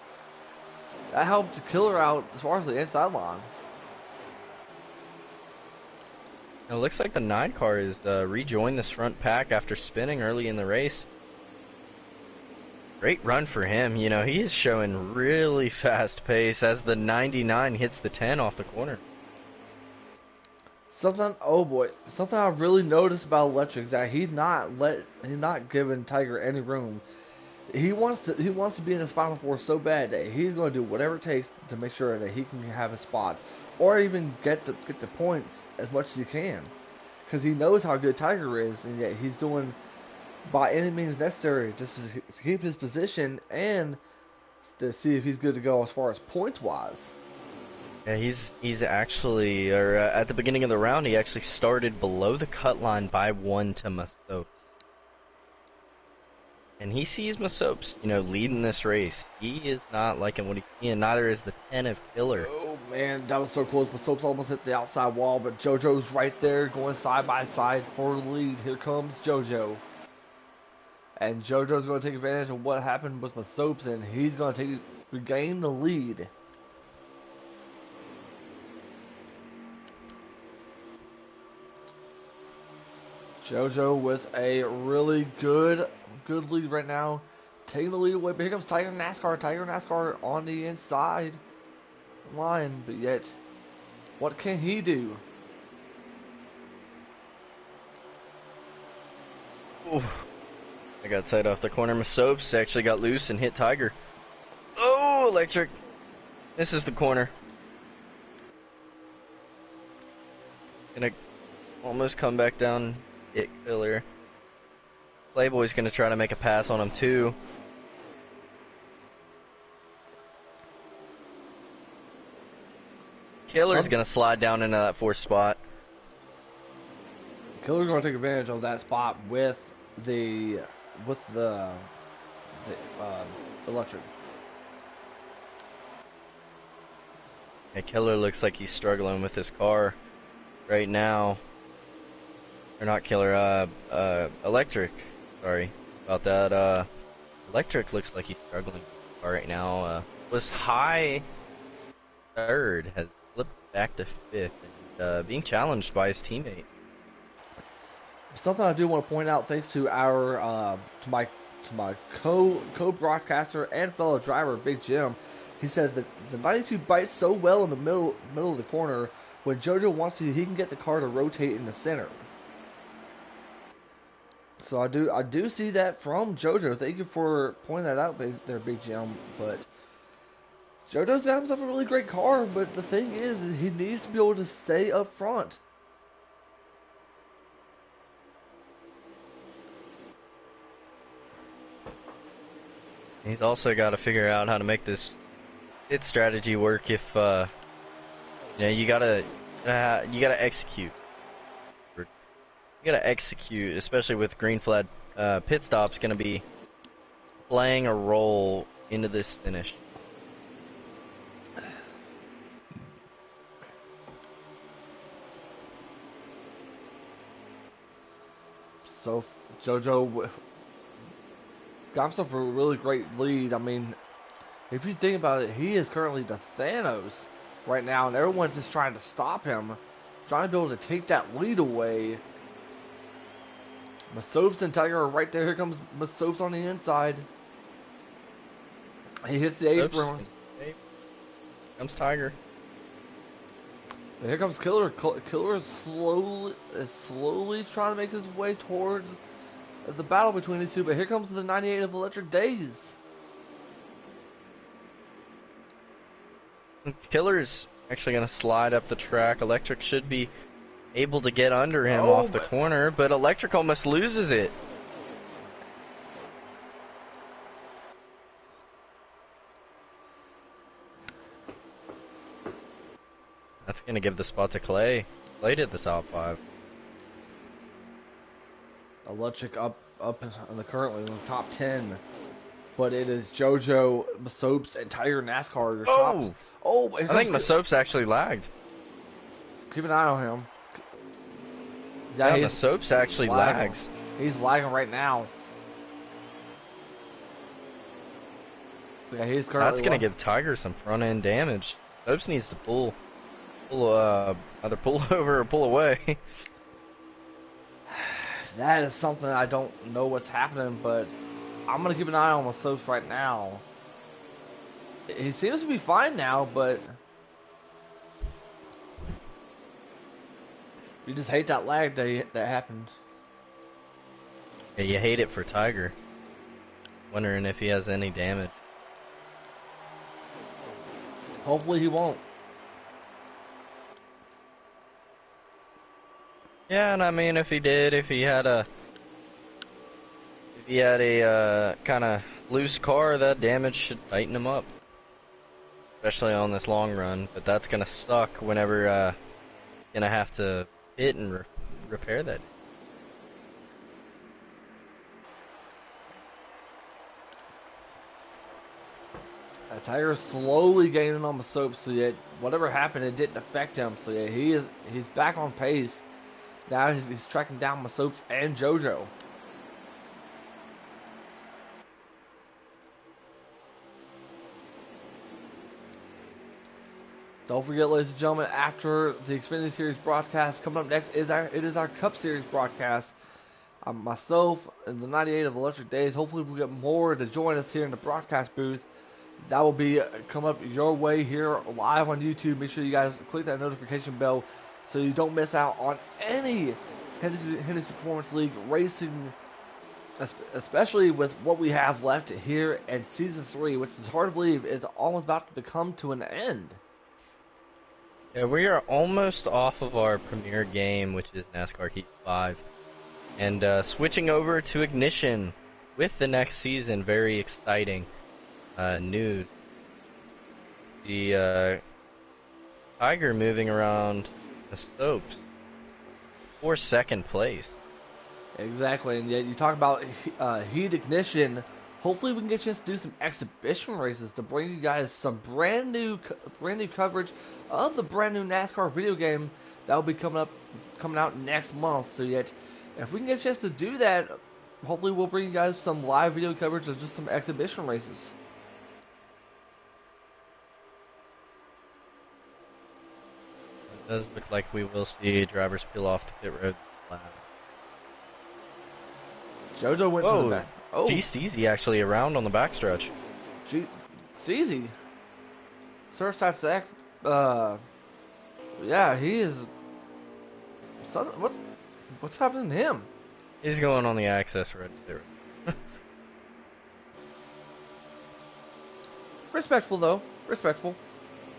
A: that helped Killer out as far as the inside line.
B: It looks like the 9 car is rejoined this front pack after spinning early in the race. Great run for him. You know, he is showing really fast pace as the 99 hits the 10 off the corner.
A: Something I really noticed about Electric is that he's not giving Tiger any room. He wants to be in his Final Four so bad that he's going to do whatever it takes to make sure that he can have a spot, or even get the points as much as he can, because he knows how good Tiger is, and yet he's doing by any means necessary just to keep his position and to see if he's good to go as far as points wise.
B: Yeah, he's actually, or at the beginning of the round, he actually started below the cut line by 1 to Masopes. And he sees Masopes, leading this race. He is not liking what he's seeing, neither is the 10 of Killer.
A: Oh man, that was so close. But Soaps almost hit the outside wall, but JoJo's right there going side by side for the lead. Here comes JoJo. And JoJo's going to take advantage of what happened with Masopes, and he's going to regain the lead. JoJo with a really good lead right now. Taking the lead away, but here comes Tiger NASCAR. Tiger NASCAR on the inside line, but yet, what can he do?
B: Ooh. I got tight off the corner. Masopes actually got loose and hit Tiger. Oh, electric. This is the corner. Gonna almost come back down. Hit Killer. Playboy's gonna try to make a pass on him too. Killer's gonna slide down into that 4th spot.
A: Killer's going to take advantage of that spot with the electric.
B: Yeah, Killer looks like he's struggling with his car right now. Or not Killer, Electric. Sorry about that. Electric looks like he's struggling with his car right now. Was high 3rd, has flipped back to 5th, and being challenged by his teammate.
A: Something I do want to point out, thanks to our to my co-broadcaster and fellow driver, Big Jim. He said that the 92 bites so well in the middle of the corner. When JoJo wants to, he can get the car to rotate in the center. So I do see that from JoJo. Thank you for pointing that out there, Big Jim. But JoJo's got himself a really great car, but the thing is, he needs to be able to stay up front.
B: He's also got to figure out how to make this pit strategy work. If you gotta execute. You gotta execute, especially with green flag. Pit stop's gonna be playing a role into this finish.
A: So JoJo got himself a really great lead. I mean, if you think about it, he is currently the Thanos right now, and everyone's just trying to stop him, trying to be able to take that lead away. Masopes and Tiger are right there. Here comes Masopes on the inside. He hits the apron.
B: Comes Tiger.
A: And here comes Killer. Killer is slowly trying to make his way towards the battle between these two. But here comes the 98 of Electric Days.
B: Killer's actually going to slide up the track. Electric should be able to get under him off the corner, but Electric almost loses it. That's going to give the spot to Clay. Clay did the top 5.
A: Electric up in the currently in the top 10. But it is JoJo, Masopes, and Tiger NASCAR. Your tops. Oh,
B: I think Masopes actually lagged.
A: Keep an eye on him.
B: Yeah, Masopes actually lags.
A: He's lagging right now. Yeah, he's currently.
B: That's gonna give Tiger some front end damage. Masopes needs to either pull over or pull away.
A: That is something I don't know what's happening, but I'm gonna keep an eye on Masopes right now. He seems to be fine now, but you just hate that lag that happened.
B: Yeah, you hate it for Tiger. Wondering if he has any damage.
A: Hopefully he won't.
B: Yeah, and I mean, if he did, if he had a kind of loose car, that damage should tighten him up, especially on this long run. But that's gonna suck whenever gonna have to hit and repair that.
A: Tiger's slowly gaining on the soap, so that whatever happened, it didn't affect him. So yeah, he's back on pace. Now he's tracking down Masopes and JoJo. Don't forget, ladies and gentlemen, after the Xfinity Series broadcast, coming up next is our Cup Series broadcast. Myself and the 98 of Electric Days. Hopefully, we'll get more to join us here in the broadcast booth. That will be coming up your way here live on YouTube. Make sure you guys click that notification bell so you don't miss out on any Hennessy Performance League racing, especially with what we have left here in Season 3, which is hard to believe is almost about to come to an end.
B: Yeah, we are almost off of our premier game, which is NASCAR Heat 5. And switching over to Ignition with the next season. Very exciting news. The Tiger moving around the Stokes for second place.
A: Exactly, and yet you talk about Heat Ignition. Hopefully, we can get a chance to do some exhibition races to bring you guys some brand new coverage of the brand new NASCAR video game that will be coming out next month. So yet, if we can get a chance to do that, hopefully we'll bring you guys some live video coverage of just some exhibition races.
B: It does look like we will see drivers peel off to pit road.
A: JoJo went to the back. Oh,
B: G-Steezy actually around on the backstretch.
A: G-Steezy. Surfside Sax. Yeah, he is. What's happening to him?
B: He's going on the access road there.
A: Respectful though. Respectful.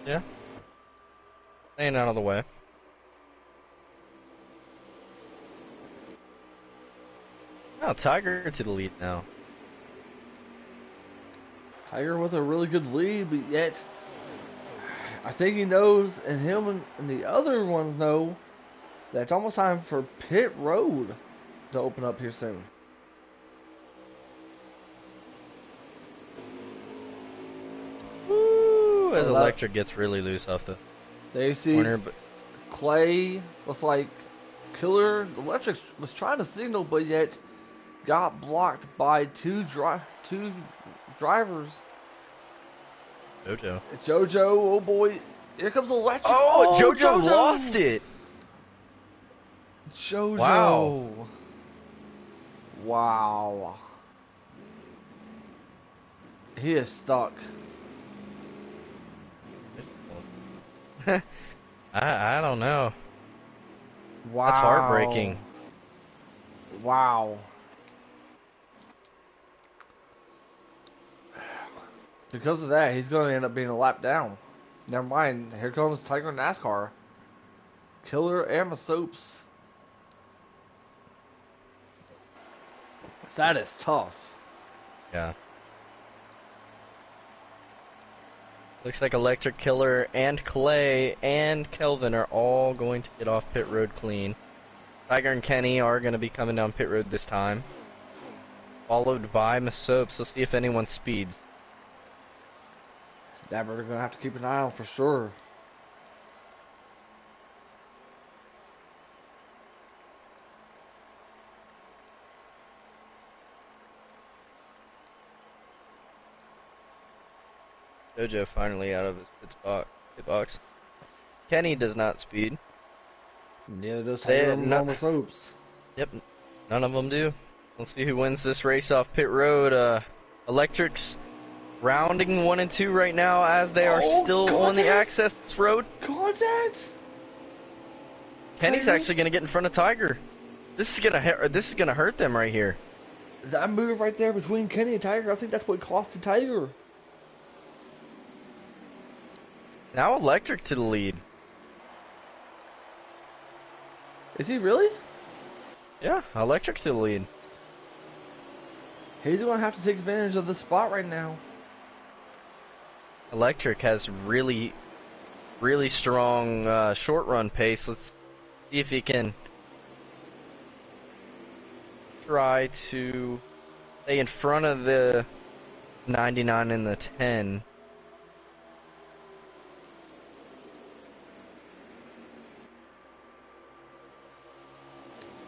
B: Yeah. Staying out of the way. Oh, Tiger to the lead now.
A: Tiger with a really good lead, but yet I think he knows, and him and the other ones know, that it's almost time for pit road to open up here soon.
B: Woo! As Electric gets really loose off the
A: there you see
B: corner, but
A: Clay was like Killer. Electric was trying to signal, but yet got blocked by two drivers. JoJo, oh boy, here comes Electric.
B: Oh, JoJo lost it.
A: JoJo. Wow. He is stuck.
B: I don't know.
A: Wow.
B: That's heartbreaking.
A: Wow. Because of that, he's going to end up being a lap down. Never mind. Here comes Tiger NASCAR. Killer and Masopes. That is tough.
B: Yeah. Looks like Electric, Killer, and Clay and Kelvin are all going to get off pit road clean. Tiger and Kenny are going to be coming down pit road this time. Followed by Masopes. Let's see if anyone speeds.
A: That we're going to have to keep an eye on for sure.
B: JoJo finally out of his pit box. Kenny does not speed.
A: Neither does Tiger nor Masopes.
B: Yep, none of them do. Let's see who wins this race off pit road. Electric's rounding 1 and 2 right now as they are still on the access road.
A: Contact!
B: Kenny's actually going to get in front of Tiger. This is gonna hurt them right here.
A: That move right there between Kenny and Tiger, I think that's what cost the Tiger.
B: Now Electric to the lead.
A: Is he really?
B: Yeah, Electric to the lead.
A: He's going to have to take advantage of this spot right now.
B: Electric has really, really strong short run pace. Let's see if he can try to stay in front of the 99 and the 10.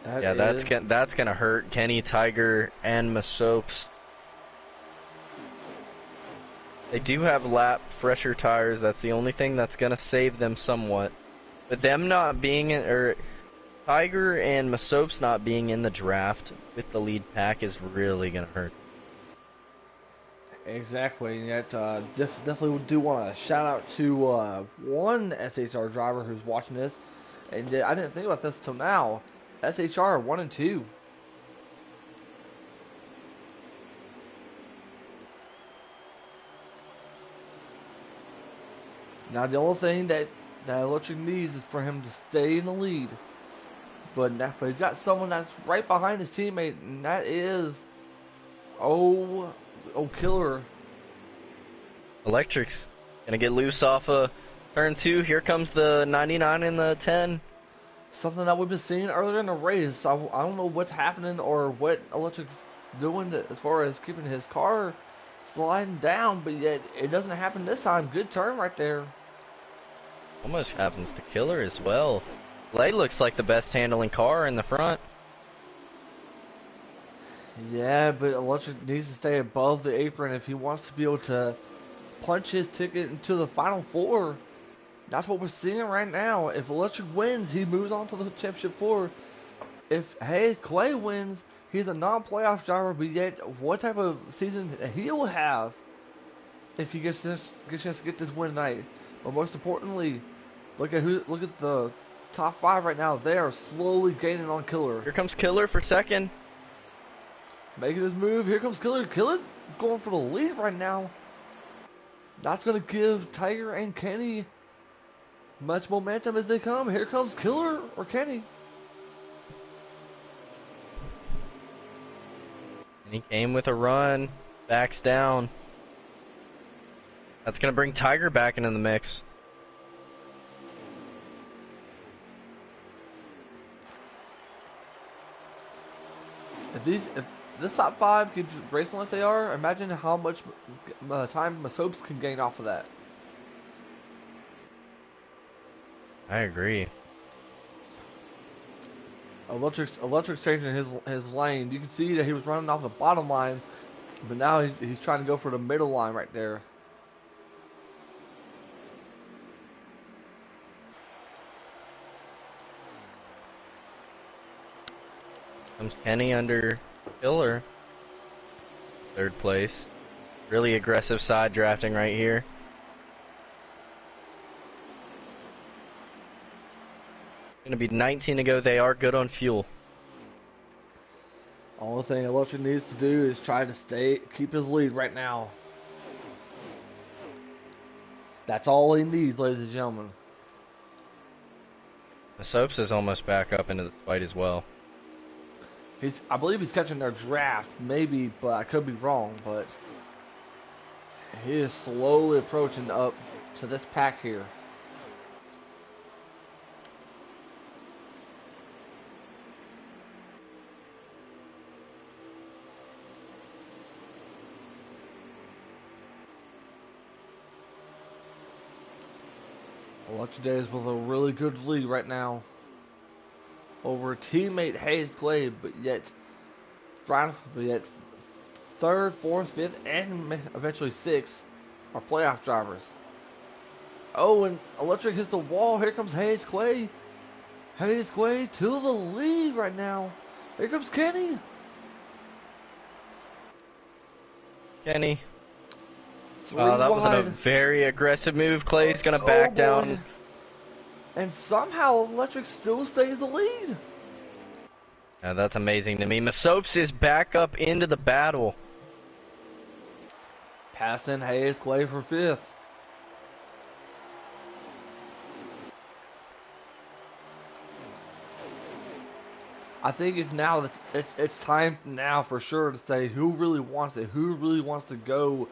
B: That's gonna hurt Kenny, Tiger, and Masopes. They do have lap fresher tires. That's the only thing that's gonna save them somewhat. But them not being in, or Tiger and Masopes not being in the draft with the lead pack is really gonna hurt.
A: Exactly. Yet, definitely do want to shout out to one SHR driver who's watching this, and I didn't think about this till now. SHR 1 and 2. Now the only thing that Electric needs is for him to stay in the lead. But he's got someone that's right behind his teammate, and that is Killer.
B: Electric's gonna get loose off of turn 2. Here comes the 99 and the 10.
A: Something that we've been seeing earlier in the race. I don't know what's happening or what Electric's doing as far as keeping his car sliding down, but yet it doesn't happen this time. Good turn right there.
B: Almost happens to Killer as well. Lay looks like the best handling car in the front.
A: Yeah, but Electric needs to stay above the apron if he wants to be able to punch his ticket into the final four. That's what we're seeing right now. If Electric wins, he moves on to the championship four. If Hayes Clay wins, he's a non-playoff driver, but yet what type of season he will have if he gets a chance to get this win tonight. But most importantly, look at the top 5 right now. They are slowly gaining on Killer.
B: Here comes Killer for second.
A: Making his move. Here comes Killer. Killer's going for the lead right now. That's going to give Tiger and Kenny much momentum as they come. Here comes Killer or Kenny.
B: And he came with a run. Backs down. That's going to bring Tiger back into the mix.
A: If this top 5 keeps racing like they are, imagine how much time Masopes can gain off of that.
B: I agree.
A: Electric's changing his lane. You can see that he was running off the bottom line, but now he's trying to go for the middle line right there.
B: Comes Kenny under Killer. Third place. Really aggressive side drafting right here. Gonna be 19 to go. They are good on fuel.
A: Only thing Electric needs to do is try to keep his lead right now. That's all he needs, ladies and gentlemen.
B: The Soaps is almost back up into the fight as well.
A: I believe he's catching their draft, maybe, but I could be wrong. But he is slowly approaching up to this pack here. Electric Days with a really good lead right now over teammate Hayes Clay, but yet third, fourth, fifth, and eventually sixth are playoff drivers. Oh, and Electric hits the wall. Here comes Hayes Clay. Hayes Clay to the lead right now. Here comes Kenny.
B: Kenny. That was a very aggressive move. Clay's gonna back down.
A: And somehow Electric still stays the lead.
B: That's amazing to me. Masopes is back up into the battle.
A: Passing Hayes Clay for 5th. I think it's now that it's time now for sure to say who really wants it, who really wants to go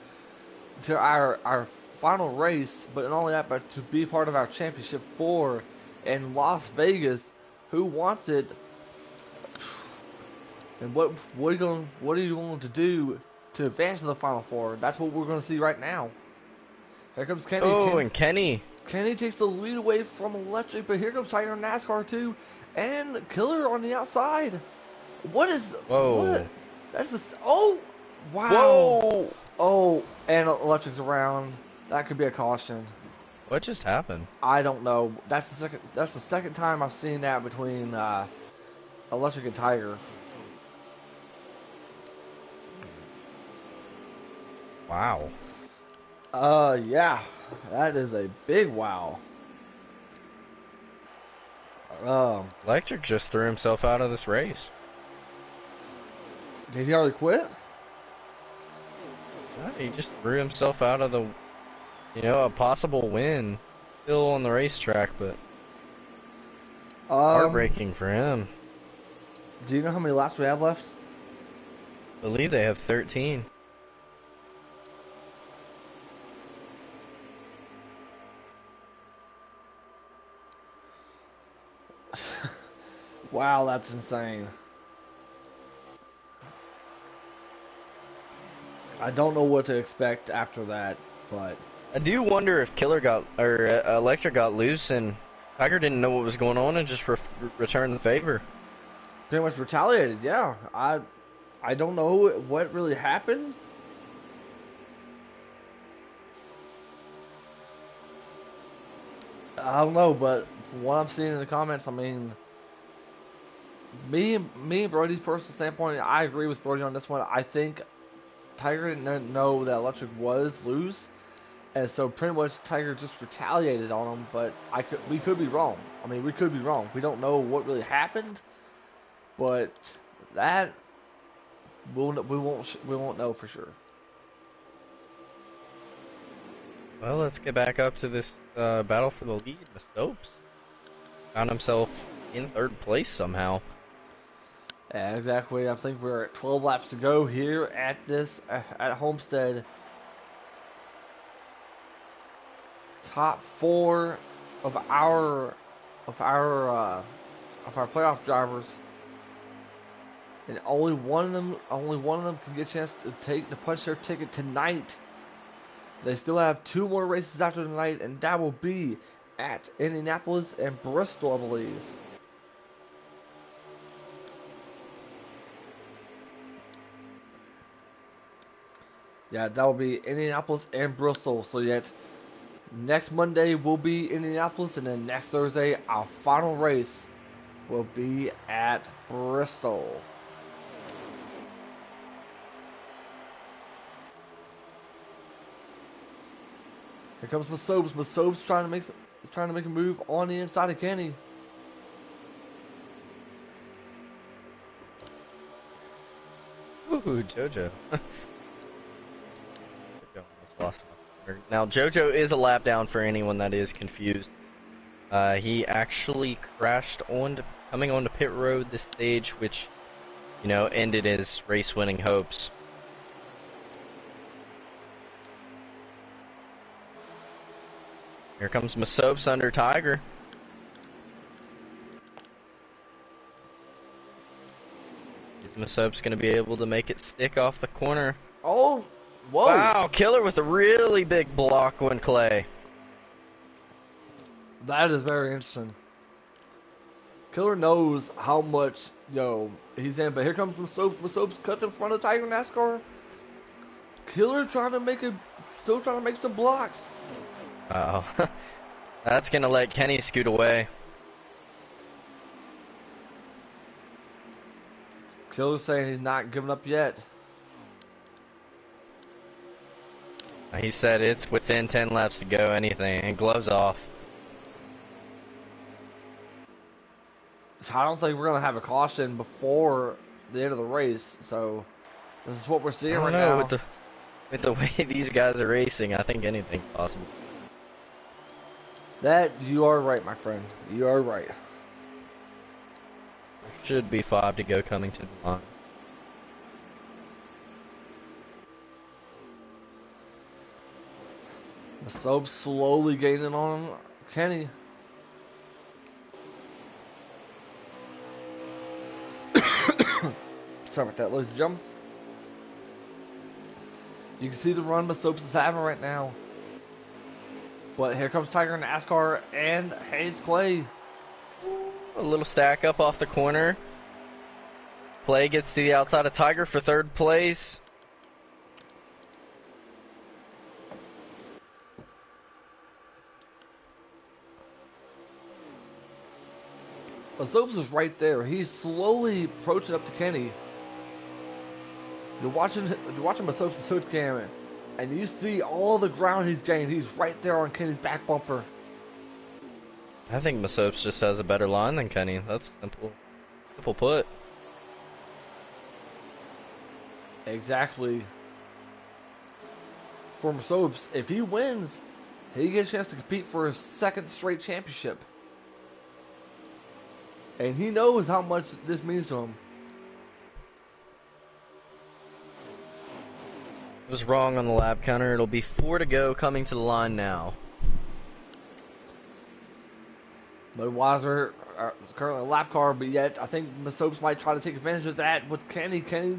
A: to our final race, but not only that, but to be part of our championship 4 in Las Vegas. Who wants it? And what are you going to do to advance to the final 4? That's what we're going to see right now. Here comes Kenny.
B: Oh, and Kenny.
A: Kenny takes the lead away from Electric, but here comes Tiger NASCAR too, and Killer on the outside. What is?
B: Whoa.
A: What? That's the. Oh, wow.
B: Whoa.
A: Oh, and Electric's around. That could be a caution.
B: What just happened?
A: I don't know. That's the second. That's the second time I've seen that between Electric and Tiger.
B: Wow.
A: Yeah, that is a big wow.
B: Electric just threw himself out of this race.
A: Did he already quit?
B: He just threw himself out of the, a possible win. Still on the racetrack, but heartbreaking for him.
A: Do you know how many laps we have left?
B: I believe they have 13.
A: Wow, that's insane. I don't know what to expect after that, but
B: I do wonder if Electric got loose and Tiger didn't know what was going on and just returned the favor.
A: pretty much retaliated. Yeah, I don't know what really happened. I don't know, but from what I'm seeing in the comments, I mean, me and Brody's personal standpoint, I agree with Brody on this one. I think Tiger didn't know that Electric was loose, and so pretty much Tiger just retaliated on him. But we could be wrong. I mean, we could be wrong. We don't know what really happened, but that we won't know for sure.
B: Well, let's get back up to this battle for the lead. Masopes found himself in 3rd place somehow.
A: Yeah, exactly. I think we're at 12 laps to go here at Homestead. Top 4 of our playoff drivers, and only one of them can get a chance to punch their ticket tonight. They still have 2 more races after tonight, and that will be at Indianapolis and Bristol, I believe. Yeah, that will be Indianapolis and Bristol. So yet, next Monday will be Indianapolis, and then next Thursday, our final race will be at Bristol. Here comes Masopes. Masopes trying to make a move on the inside of Kenny.
B: Ooh, JoJo. Now, JoJo is a lap down for anyone that is confused. He actually crashed coming onto pit road this stage, which, ended his race-winning hopes. Here comes Masopes under Tiger. Is Masopes going to be able to make it stick off the corner?
A: Oh, whoa!
B: Wow, Killer with a really big block on Clay.
A: That is very interesting. Killer knows how much, he's in, but here comes Masopes. Masopes cuts in front of Tiger NASCAR. Killer still trying to make some blocks.
B: Uh oh. That's going to let Kenny scoot away.
A: Killer's saying he's not giving up yet.
B: He said it's within 10 laps to go, anything, and gloves off.
A: I don't think we're gonna have a caution before the end of the race. So this is what we're
B: I
A: seeing
B: don't
A: right
B: know
A: now.
B: with the way these guys are racing. I think anything's possible.
A: That you are right, my friend. You are right.
B: Should be 5 to go coming to the line.
A: The soap slowly gaining on Kenny. Sorry about that, ladies and gentlemen. You can see the run Masopes is having right now. But here comes Tiger in NASCAR and Hayes Clay.
B: A little stack up off the corner. Clay gets to the outside of Tiger for third place.
A: Masopes is right there. He's slowly approaching up to Kenny. You're watching Masopes' hood cam, and you see all the ground he's gained. He's right there on Kenny's back bumper.
B: I think Masopes just has a better line than Kenny. That's simple put.
A: Exactly. For Masopes, if he wins, he gets a chance to compete for his second straight championship. And he knows how much this means to him.
B: Was wrong on the lap counter. It'll be 4 to go coming to the line now.
A: Budweiser is currently a lap car, but yet I think Masopes might try to take advantage of that with Kenny. Kenny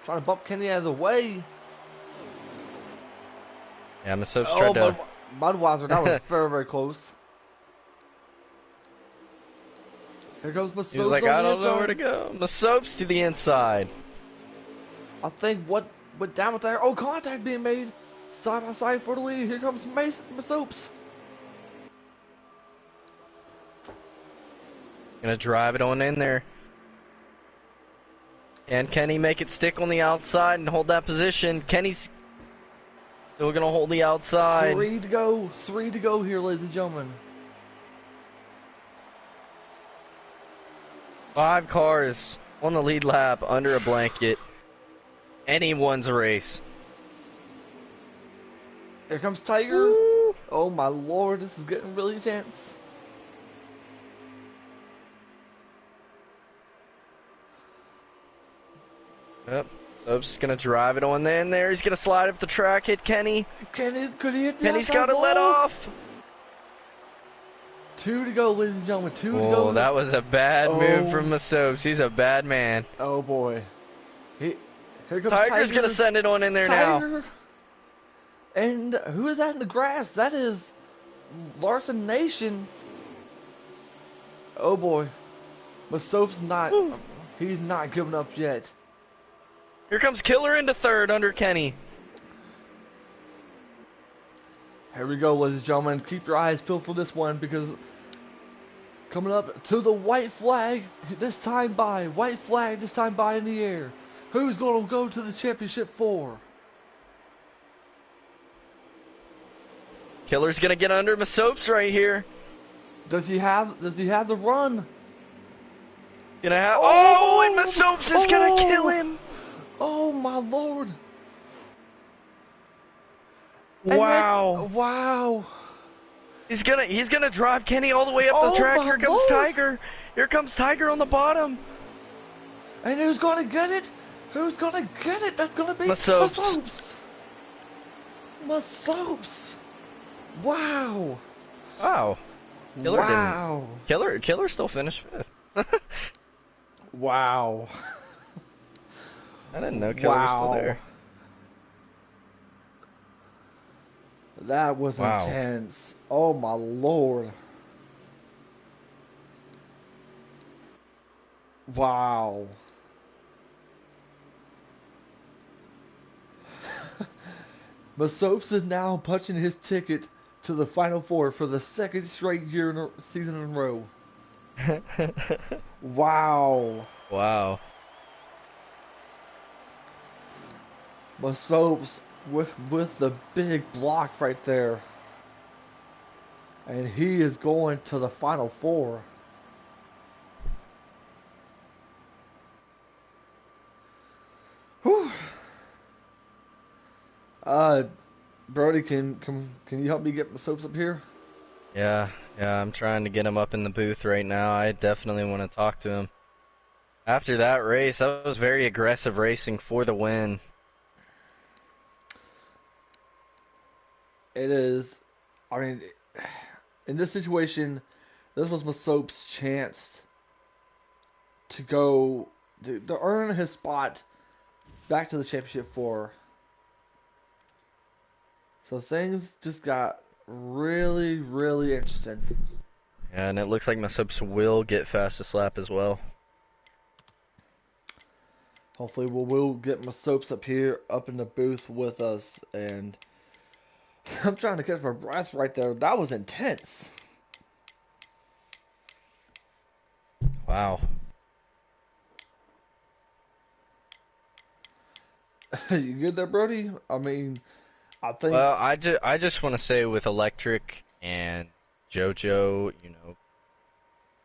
A: trying to bump Kenny out of the way.
B: Yeah, Masopes tried to...
A: Budweiser, that was very, very close. Here comes Masopes.
B: He's like, I don't know where to go. Masopes to the inside.
A: I think what went down with there. Oh, contact being made. Side by side for the lead. Here comes Masopes.
B: Gonna drive it on in there. Can Kenny make it stick on the outside and hold that position? Kenny's still gonna hold the outside.
A: 3 to go. 3 to go here, ladies and gentlemen.
B: 5 cars on the lead lap under a blanket. Anyone's race.
A: Here comes Tiger.
B: Woo.
A: Oh my lord, this is getting really intense.
B: Yep. Soap's gonna drive it on in there. He's gonna slide up the track, hit Kenny.
A: Could he hit the
B: Kenny's
A: outside
B: got to let
A: wall?
B: off.
A: 2 to go, ladies and gentlemen. 2 to
B: Oh,
A: go.
B: that was a bad move from Masopes. He's a bad man.
A: Oh boy. Here comes
B: Tiger's
A: Tiger.
B: gonna send it on in there now.
A: And who is that in the grass? That is Larson Nation. Oh boy. Masopes not. He's not giving up yet.
B: Here comes Killer into third under Kenny.
A: Here we go, ladies and gentlemen. Keep your eyes peeled for this one because coming up to the white flag this time by. White flag this time by in the air. Who's going to go to the championship for?
B: Killer's gonna get under Masopes right here.
A: Does he have the run?
B: Gonna have. Oh, and Masopes is gonna kill him.
A: Oh my lord!
B: Wow!
A: Wow!
B: He's gonna drive Kenny all the way up the
A: Oh
B: track.
A: my
B: Here comes
A: lord.
B: Tiger. Here comes Tiger on the bottom.
A: And who's gonna get it? Who's gonna get it? That's gonna be
B: Masopes.
A: Masopes. Wow!
B: Wow. Killer
A: Wow!
B: Killer still finished 5th.
A: Wow!
B: I didn't know Killer was still
A: Wow.
B: there.
A: That was
B: Wow.
A: intense. Oh my lord! Wow! Masopes is now punching his ticket to the Final Four for the second straight season in a row. Wow!
B: Wow.
A: Masopes with the big block right there. And he is going to the Final Four. Uh, Brody, can you help me get my soaps up here?
B: Yeah, yeah, I'm trying to get him up in the booth right now. I definitely want to talk to him. After that race, that was very aggressive racing for the win.
A: It is. I mean, in this situation, this was Masop's chance to go to earn his spot back to the championship four. So things just got really, really interesting.
B: Yeah, and it looks like my subs will get fastest lap as well.
A: Hopefully, we'll get my soaps up here, up in the booth with us. And I'm trying to catch my breath right there. That was intense.
B: Wow.
A: You good there, Brody? I mean, I think
B: Well, I just want to say with Electric and JoJo,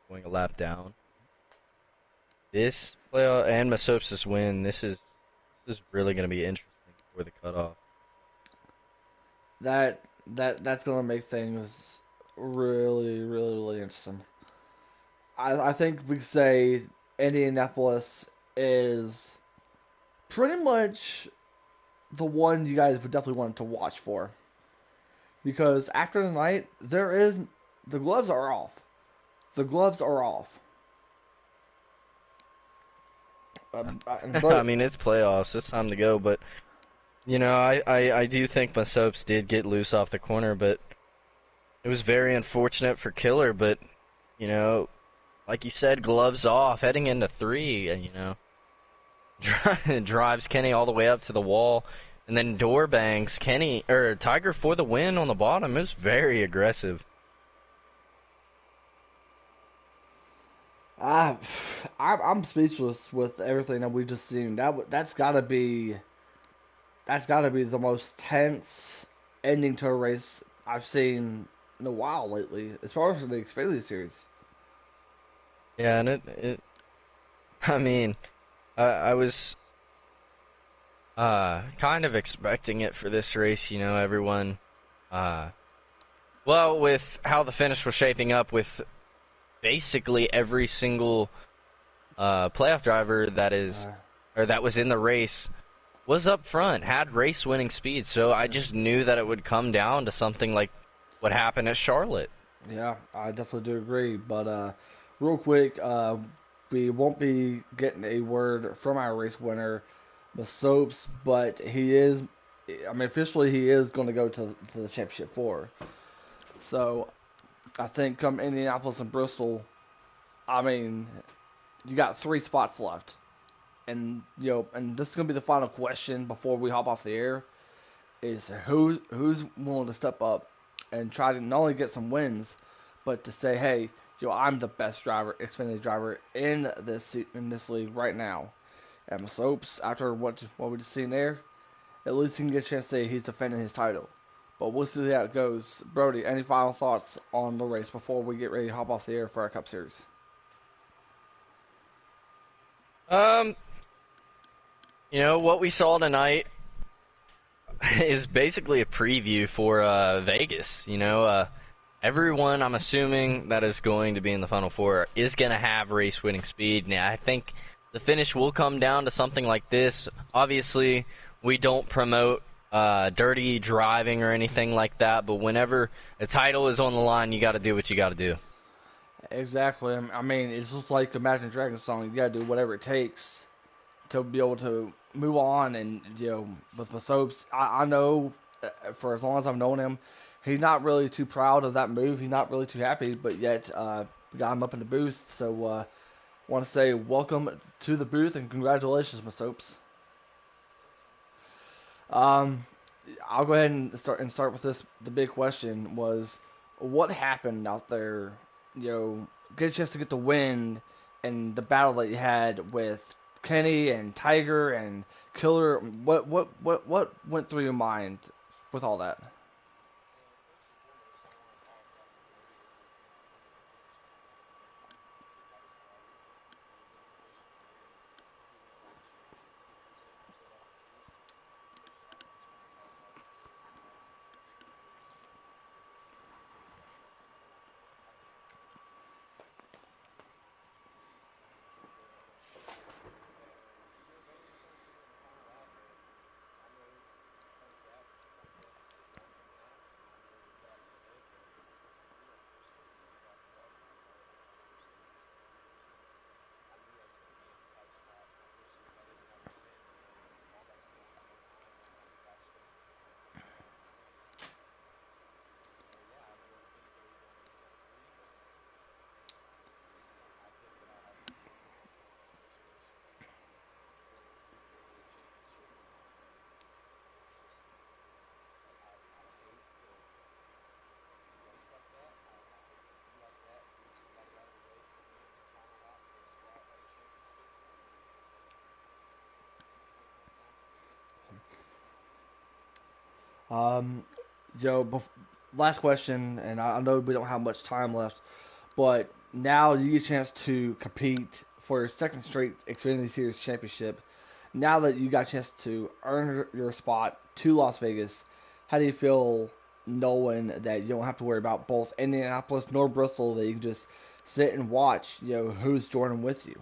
B: going a lap down, this playoff and Masopsis win, this is really going to be interesting for the cutoff.
A: that's gonna make things really, really, really interesting. I think we could say Indianapolis is pretty much the one you guys would definitely want to watch for because after the night the gloves are off. The gloves are off.
B: I
A: But
B: mean, it's playoffs. It's time to go, but I do think my soaps did get loose off the corner, but it was very unfortunate for Killer, but you know, like you said, gloves off, heading into three, and drives Kenny all the way up to the wall, and then door bangs Kenny or Tiger for the win on the bottom. It was very aggressive.
A: I, I'm speechless with everything that we just seen. That's gotta be the most tense ending to a race I've seen in a while lately, as far as the Xfinity series.
B: Yeah, and I mean, I was kind of expecting it for this race. Everyone, uh, well, with how the finish was shaping up, with basically every single playoff driver
A: Uh,
B: that was in the race was up front, had race winning speed. So I just knew that it would come down to something like what happened at Charlotte.
A: yeah, I definitely do agree. But real quick, we won't be getting a word from our race winner, the Soaps, but he is. I mean, officially, he is going to go to the championship four. So I think come Indianapolis and Bristol, I mean, you got 3 spots left, and and this is gonna be the final question before we hop off the air. Is who's willing to step up and try to not only get some wins, but to say, hey, I'm the best driver, Xfinity driver in this league right now. And Soaps, after what we just seen there, at least he can get a chance to say he's defending his title. But we'll see how it goes. Brody, any final thoughts on the race before we get ready to hop off the air for our Cup Series?
B: Um, what we saw tonight is basically a preview for Vegas. Everyone I'm assuming that is going to be in the Final Four is going to have race winning speed. Now, I think the finish will come down to something like this. Obviously, we don't promote dirty driving or anything like that, but whenever a title is on the line, you got to do what you got to do.
A: Exactly. I mean, it's just like the Imagine Dragons song. You gotta do whatever it takes to be able to move on. And with the Soaps, I know for as long as I've known him, he's not really too proud of that move. He's not really too happy, but yet we got him up in the booth. So want to say welcome to the booth and congratulations, Miss Soaps. Um, I'll go ahead and start with this. The big question was, what happened out there? Get a chance to get the win and the battle that you had with Kenny and Tiger and Killer. What went through your mind with all that? Um, Joe, last question, and I know we don't have much time left, but now you get a chance to compete for your second straight Xfinity Series championship. Now that you got a chance to earn your spot to Las Vegas, how do you feel knowing that you don't have to worry about both Indianapolis nor Bristol? That you can just sit and watch, who's joining with you.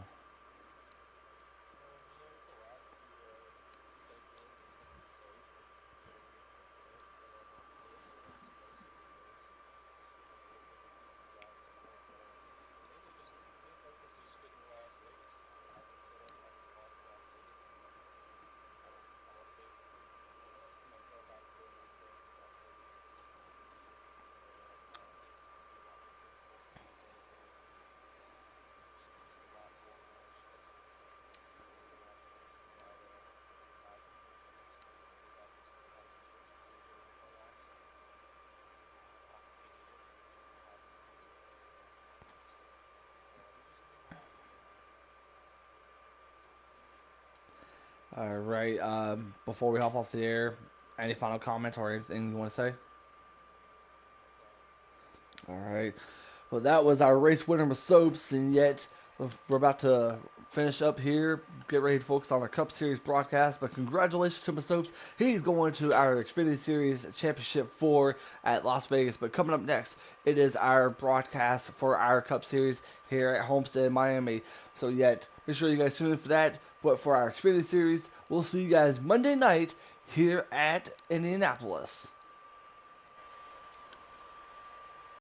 A: All right. Before we hop off the air, any final comments or anything you want to say? All right. Well, that was our race winner with Soaps, and yet we're about to finish up here, get ready to focus on our Cup Series broadcast. But congratulations to Soaps. He's going to our Xfinity Series Championship 4 at Las Vegas. But coming up next, it is our broadcast for our Cup Series here at Homestead, Miami. So yet, make sure you guys tune in for that. But for our Xfinity Series, we'll see you guys Monday night here at Indianapolis.